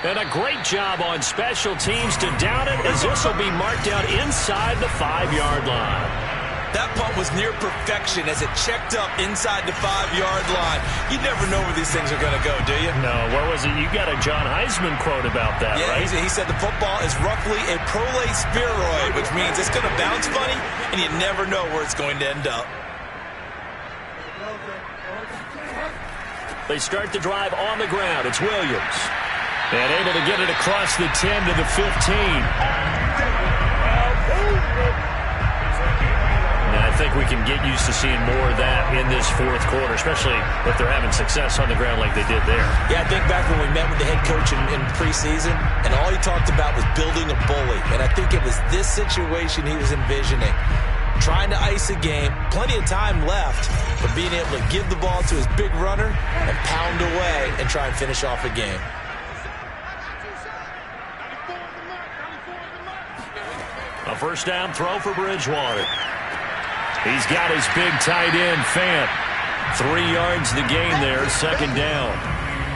And a great job on special teams to down it, as this will be marked out inside the 5-yard line. That punt was near perfection as it checked up inside the 5-yard line. You never know where these things are going to go, do you? No, where was it? You got a John Heisman quote about that, yeah, right? He said the football is roughly a prolate spheroid, which means it's going to bounce funny, and you never know where it's going to end up. They start the drive on the ground. It's Williams. And able to get it across the 10 to the 15. I think we can get used to seeing more of that in this 4th quarter, especially if they're having success on the ground like they did there. Yeah, I think back when we met with the head coach in preseason, and all he talked about was building a bully. And I think it was this situation he was envisioning. Trying to ice a game, plenty of time left, but being able to give the ball to his big runner and pound away and try and finish off a game. A 1st down throw for Bridgewater. He's got his big tight end, Fant. 3 yards the gain there, 2nd down.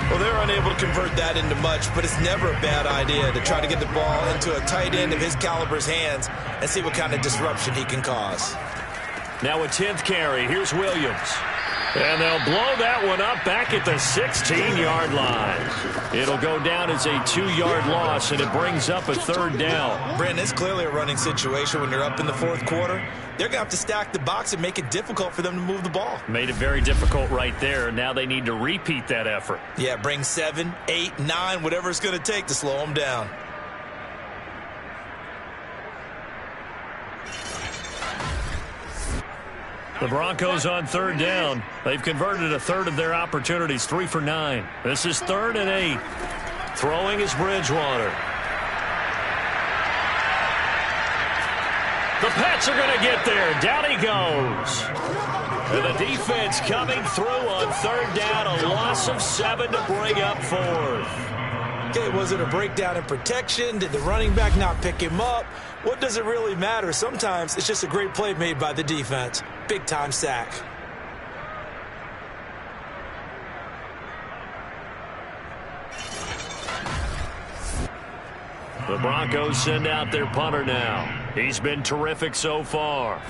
Well, they're unable to convert that into much, but it's never a bad idea to try to get the ball into a tight end of his caliber's hands and see what kind of disruption he can cause. Now a 10th carry. Here's Williams. And they'll blow that one up back at the 16-yard line. It'll go down as a 2-yard loss, and it brings up a 3rd down. Brandon, it's clearly a running situation when you're up in the 4th quarter. They're going to have to stack the box and make it difficult for them to move the ball. Made it very difficult right there. Now they need to repeat that effort. Yeah, bring 7, 8, 9, whatever it's going to take to slow them down. The Broncos on 3rd down. They've converted a 1/3 of their opportunities, 3 for 9. This is 3rd and 8. Throwing is Bridgewater. The Pats are going to get there. Down he goes. And the defense coming through on 3rd down. A loss of 7 to bring up 4th. Okay, was it a breakdown in protection? Did the running back not pick him up? What does it really matter? Sometimes it's just a great play made by the defense. Big-time sack. The Broncos send out their punter now. He's been terrific so far.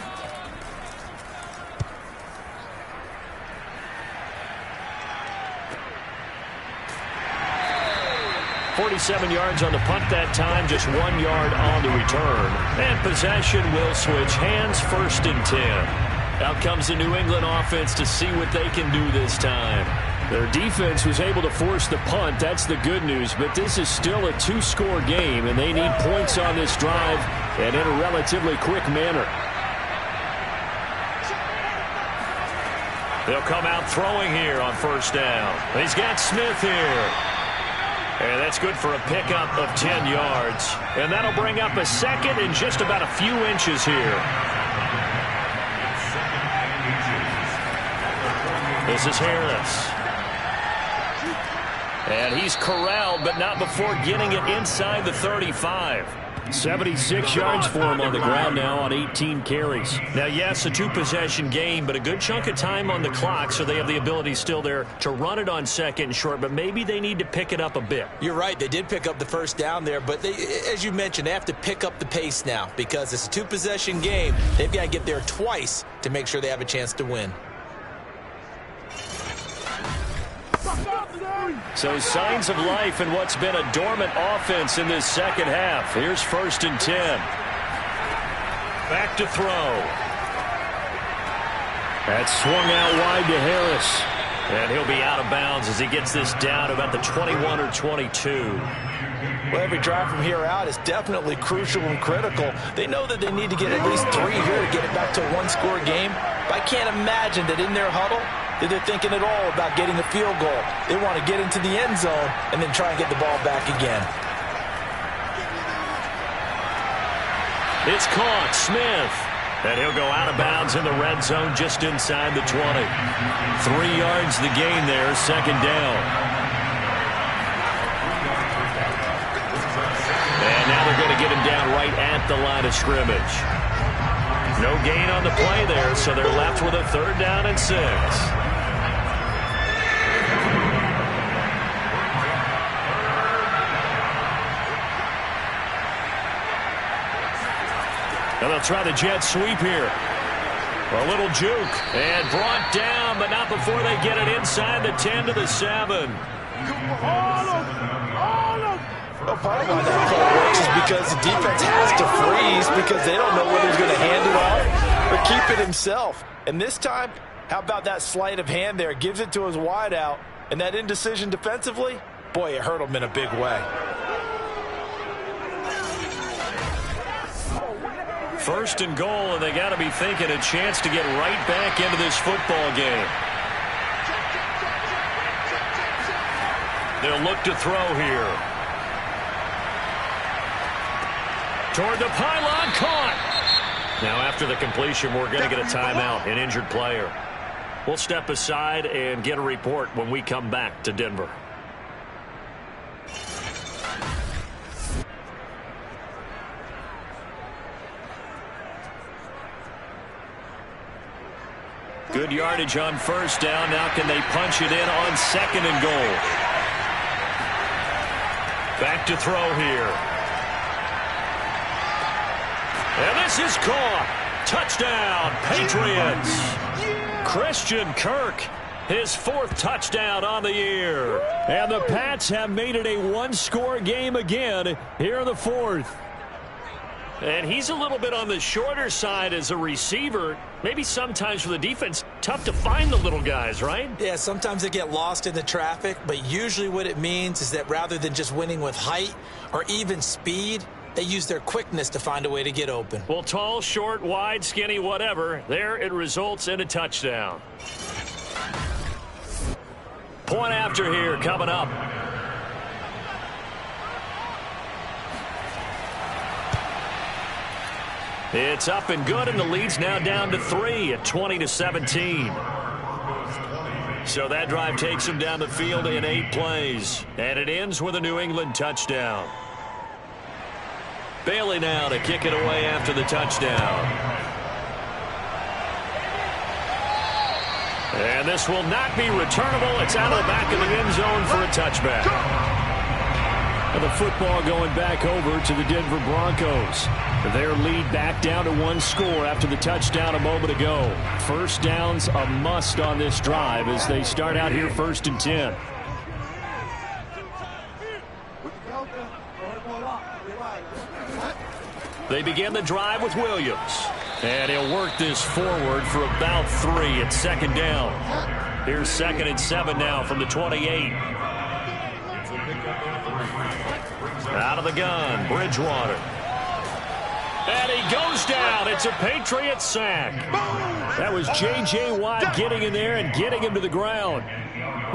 47 yards on the punt that time, just 1 yard on the return. And possession will switch hands, 1st and 10. Out comes the New England offense to see what they can do this time. Their defense was able to force the punt. That's the good news. But this is still a 2-score game, and they need points on this drive and in a relatively quick manner. They'll come out throwing here on 1st down. He's got Smith here. And that's good for a pickup of 10 yards. And that'll bring up a 2nd and just about a few inches here. This is Harris. And he's corralled, but not before getting it inside the 35. 76 yards for him on the ground now on 18 carries. Now, yes, a 2-possession game, but a good chunk of time on the clock, so they have the ability still there to run it on 2nd and short, but maybe they need to pick it up a bit. You're right. They did pick up the 1st down there, but they, as you mentioned, they have to pick up the pace now because it's a 2-possession game. They've got to get there twice to make sure they have a chance to win. So signs of life in what's been a dormant offense in this 2nd half. Here's 1st and 10. Back to throw. That's swung out wide to Harris. And he'll be out of bounds as he gets this down about the 21 or 22. Well, every drive from here out is definitely crucial and critical. They know that they need to get at least 3 here to get it back to a 1-score game. But I can't imagine that in their huddle that they're thinking at all about getting a field goal. They want to get into the end zone and then try and get the ball back again. It's caught. Smith. And he'll go out of bounds in the red zone just inside the 20. 3 yards the gain there, 2nd down. And now they're going to get him down right at the line of scrimmage. No gain on the play there, so they're left with a 3rd down and 6. And they'll try the jet sweep here. A little juke. And brought down, but not before they get it inside the 10 to the 7. Well, part of why that call works is because the defense has to freeze because they don't know whether he's going to hand it off or keep it himself. And this time, how about that sleight of hand there? Gives it to his wideout. And that indecision defensively, boy, it hurt him in a big way. 1st and goal, and they got to be thinking a chance to get right back into this football game. They'll look to throw here. Toward the pylon, caught. Now after the completion, we're going to get a timeout, an injured player. We'll step aside and get a report when we come back to Denver. Good yardage on 1st down. Now can they punch it in on 2nd and goal? Back to throw here. And this is caught. Touchdown, Patriots. Christian Kirk, his 4th touchdown on the year. And the Pats have made it a 1-score game again here in the 4th. And he's a little bit on the shorter side as a receiver. Maybe sometimes for the defense, tough to find the little guys, right? Yeah, sometimes they get lost in the traffic, but usually what it means is that rather than just winning with height or even speed, they use their quickness to find a way to get open. Well, tall, short, wide, skinny, whatever, there it results in a touchdown. Point after here coming up. It's up and good, and the lead's now down to 3 at 20-17. So that drive takes him down the field in 8 plays. And it ends with a New England touchdown. Bailey now to kick it away after the touchdown. And this will not be returnable. It's out of the back of the end zone for a touchback. And the football going back over to the Denver Broncos. Their lead back down to 1 score after the touchdown a moment ago. First down's a must on this drive as they start out here 1st and 10. They begin the drive with Williams. And he'll work this forward for about 3 at 2nd down. Here's 2nd and 7 now from the 28. Out of the gun, Bridgewater. And he goes down. It's a Patriots sack. That was J.J. Watt getting in there and getting him to the ground.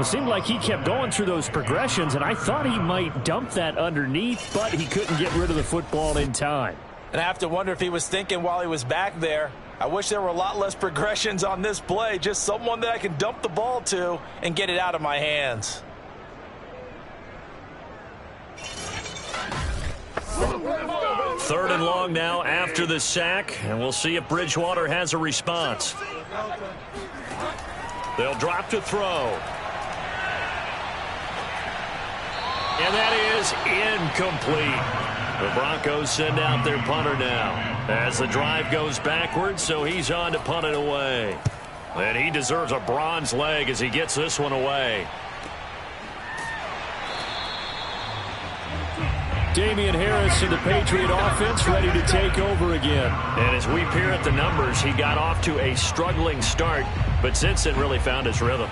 It seemed like he kept going through those progressions, and I thought he might dump that underneath, but he couldn't get rid of the football in time. And I have to wonder if he was thinking while he was back there, I wish there were a lot less progressions on this play. Just someone that I can dump the ball to and get it out of my hands. Third and long now after the sack, and we'll see if Bridgewater has a response. They'll drop to throw. And that is incomplete. The Broncos send out their punter now as the drive goes backwards, so he's on to punt it away. And he deserves a bronze leg as he gets this one away. Damian Harris and the Patriot offense ready to take over again. And as we peer at the numbers, he got off to a struggling start, but since then really found his rhythm.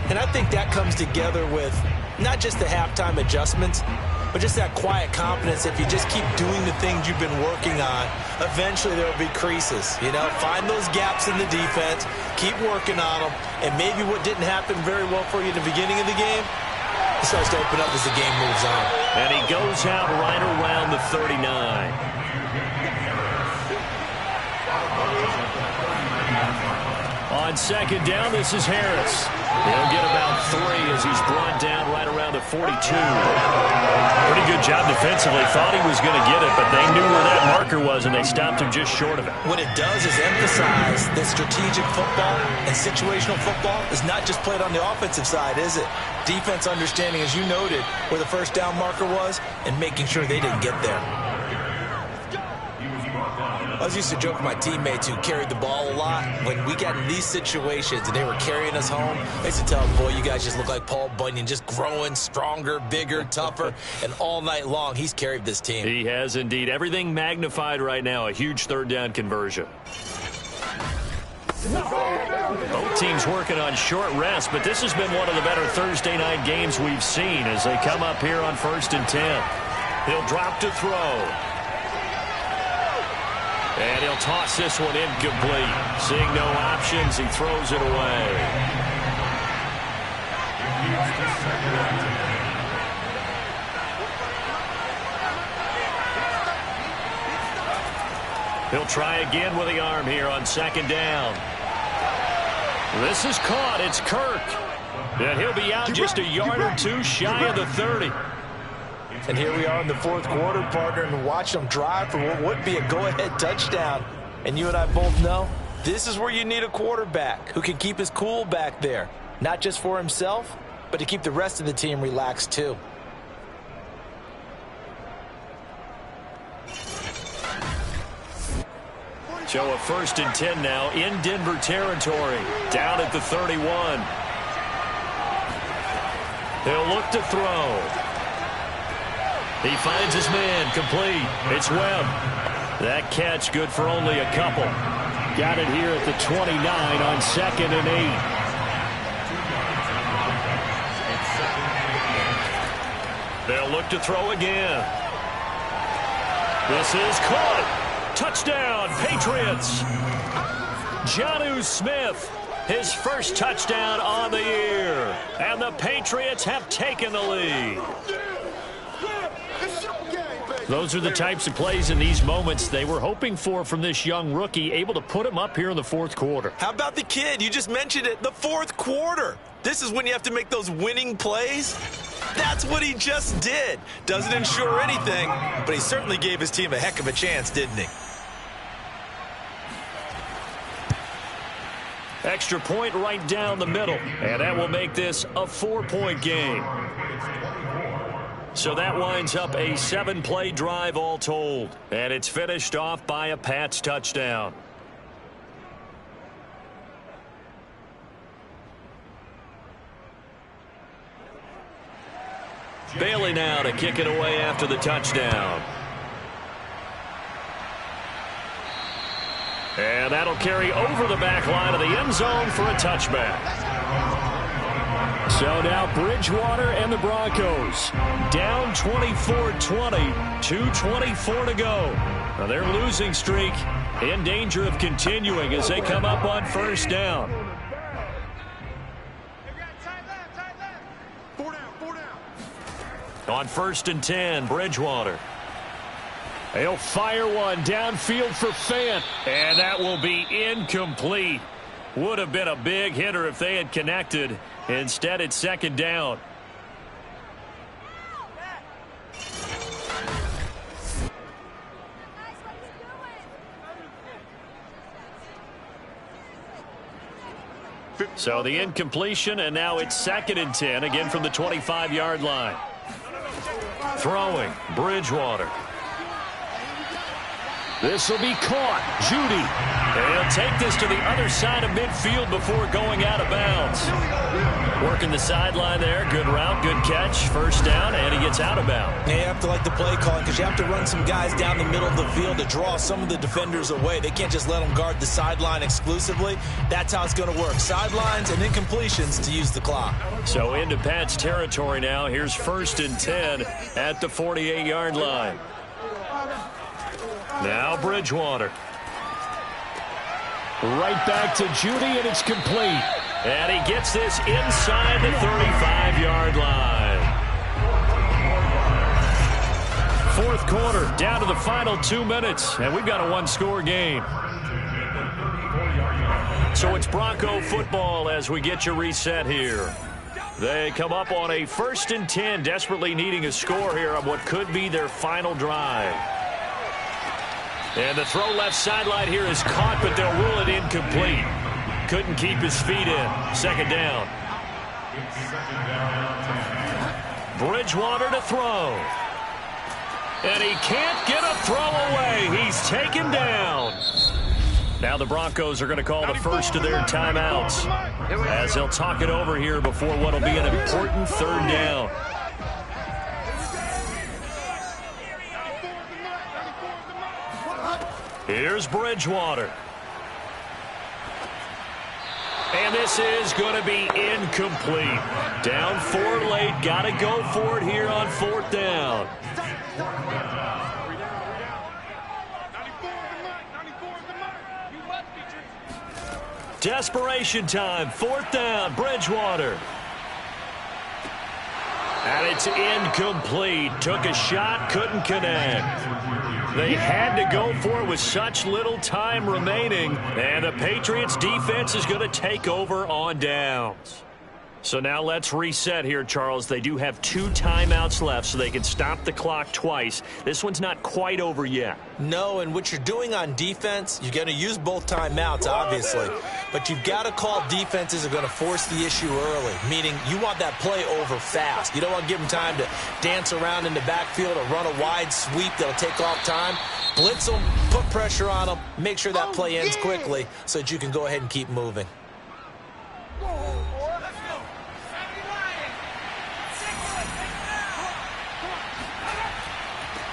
And I think that comes together with not just the halftime adjustments, but just that quiet confidence. If you just keep doing the things you've been working on, eventually there will be creases. You know, find those gaps in the defense, keep working on them, and maybe what didn't happen very well for you in the beginning of the game, it starts to open up as the game moves on. And he goes out right around the 39. On 2nd down, this is Harris. He'll get about 3 as he's brought down right around the 42. Pretty good job defensively. Thought he was going to get it, but they knew where that marker was, and they stopped him just short of it. What it does is emphasize that strategic football and situational football is not just played on the offensive side, is it? Defense understanding, as you noted, where the first down marker was and making sure they didn't get there. I was used to joke with my teammates who carried the ball a lot. When we got in these situations and they were carrying us home, I used to tell them, boy, you guys just look like Paul Bunyan, just growing stronger, bigger, tougher, and all night long he's carried this team. He has indeed. Everything magnified right now, a huge 3rd down conversion. Both teams working on short rest, but this has been one of the better Thursday night games we've seen as they come up here on 1st and 10. He'll drop to throw. And he'll toss this one incomplete. Seeing no options, he throws it away. He'll try again with the arm here on 2nd down. This is caught. It's Kirk. And he'll be out just a yard or 2 shy of the 30. And here we are in the 4th quarter, partner, and watch them drive for what would be a go-ahead touchdown. And you and I both know this is where you need a quarterback who can keep his cool back there, not just for himself, but to keep the rest of the team relaxed too. So a 1st and 10 now in Denver territory, down at the 31. He'll look to throw. He finds his man, complete. It's Webb. That catch good for only a couple. Got it here at the 29 on 2nd and 8. They'll look to throw again. This is caught. Touchdown, Patriots. Jonnu Smith, his first touchdown on the year. And the Patriots have taken the lead. Those are the types of plays in these moments they were hoping for from this young rookie, able to put him up here in the fourth quarter. How about the kid? You just mentioned it, the fourth quarter. This is when you have to make those winning plays. That's what he just did. Doesn't ensure anything, but he certainly gave his team a heck of a chance, didn't he? Extra point right down the middle, and that will make this a 4-point game. So that winds up a 7-play drive all told, and it's finished off by a Pats touchdown. Bailey now to kick it away after the touchdown. And that'll carry over the back line of the end zone for a touchback. So now Bridgewater and the Broncos down 24-20, 2:24 to go. Now their losing streak in danger of continuing as they come up on first down. On 1st and 10, Bridgewater. He'll fire one downfield for Fant, and that will be incomplete. Would have been a big hitter if they had connected. Instead, it's 2nd down. So the incompletion, and now it's 2nd and 10, again from the 25-yard line. Throwing, Bridgewater. This will be caught. Judy. And he'll take this to the other side of midfield before going out of bounds. Working the sideline there. Good route, good catch. First down, and he gets out of bounds. Yeah, you have to like the play calling because you have to run some guys down the middle of the field to draw some of the defenders away. They can't just let them guard the sideline exclusively. That's how it's going to work. Sidelines and incompletions to use the clock. So into Pats territory now. Here's 1st and 10 at the 48-yard line. Now Bridgewater. Right back to Judy, and it's complete. And he gets this inside the 35-yard line. Fourth quarter, down to the final 2 minutes, and we've got a one-score game. So it's Bronco football as we get you reset here. They come up on a 1st and 10, desperately needing a score here on what could be their final drive. And the throw left sideline here is caught, but they'll rule it incomplete. Couldn't keep his feet in. 2nd down. Bridgewater to throw. And he can't get a throw away. He's taken down. Now the Broncos are going to call the first of their timeouts as they'll talk it over here before what will be an important 3rd down. Here's Bridgewater. And this is going to be incomplete. Down 4 late. Got to go for it here on 4th down. Desperation time. 4th down. Bridgewater. And it's incomplete. Took a shot, couldn't connect. They had to go for it with such little time remaining. And the Patriots defense is going to take over on downs. So now let's reset here, Charles. They do have 2 timeouts left, so they can stop the clock twice. This one's not quite over yet. No, and what you're doing on defense, you're going to use both timeouts, obviously. But you've got to call defenses are going to force the issue early, meaning you want that play over fast. You don't want to give them time to dance around in the backfield or run a wide sweep that'll take off time. Blitz them, put pressure on them, make sure that play ends quickly so that you can go ahead and keep moving.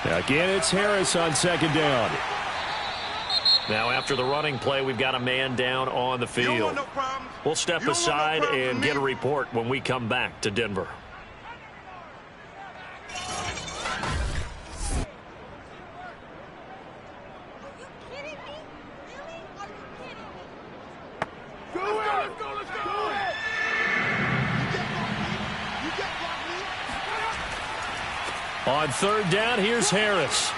Again, it's Harris on 2nd down. Now, after the running play, we've got a man down on the field. We'll step aside and get a report when we come back to Denver. On third down, here's Harris.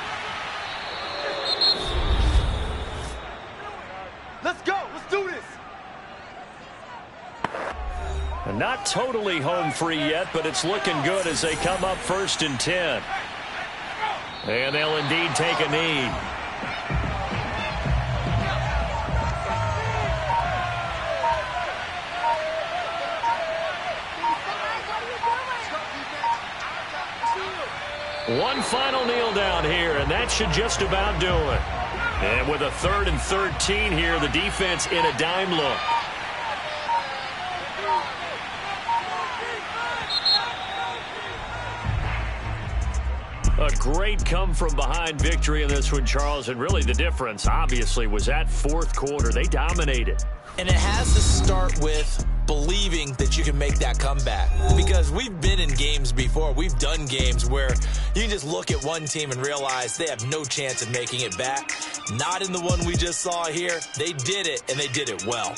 Let's go. Let's do this. Not totally home free yet, but it's looking good as they come up 1st and 10. And they'll indeed take a knee. One final kneel down here, and that should just about do it. And with a 3rd and 13 here, the defense in a dime look. A great come-from-behind victory in this one, Charles, and really the difference, obviously, was that 4th quarter. They dominated. And it has to start with believing that you can make that comeback. Because we've been in games before. We've done games where you can just look at one team and realize they have no chance of making it back. Not in the one we just saw here. They did it, and they did it well.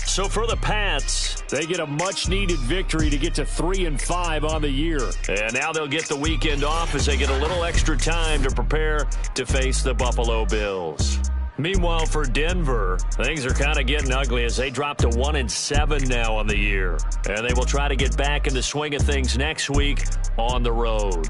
So for the Pats, they get a much-needed victory to get to 3-5 on the year. And now they'll get the weekend off as they get a little extra time to prepare to face the Buffalo Bills. Meanwhile, for Denver, things are kind of getting ugly as they drop to 1-7 now on the year. And they will try to get back in the swing of things next week on the road.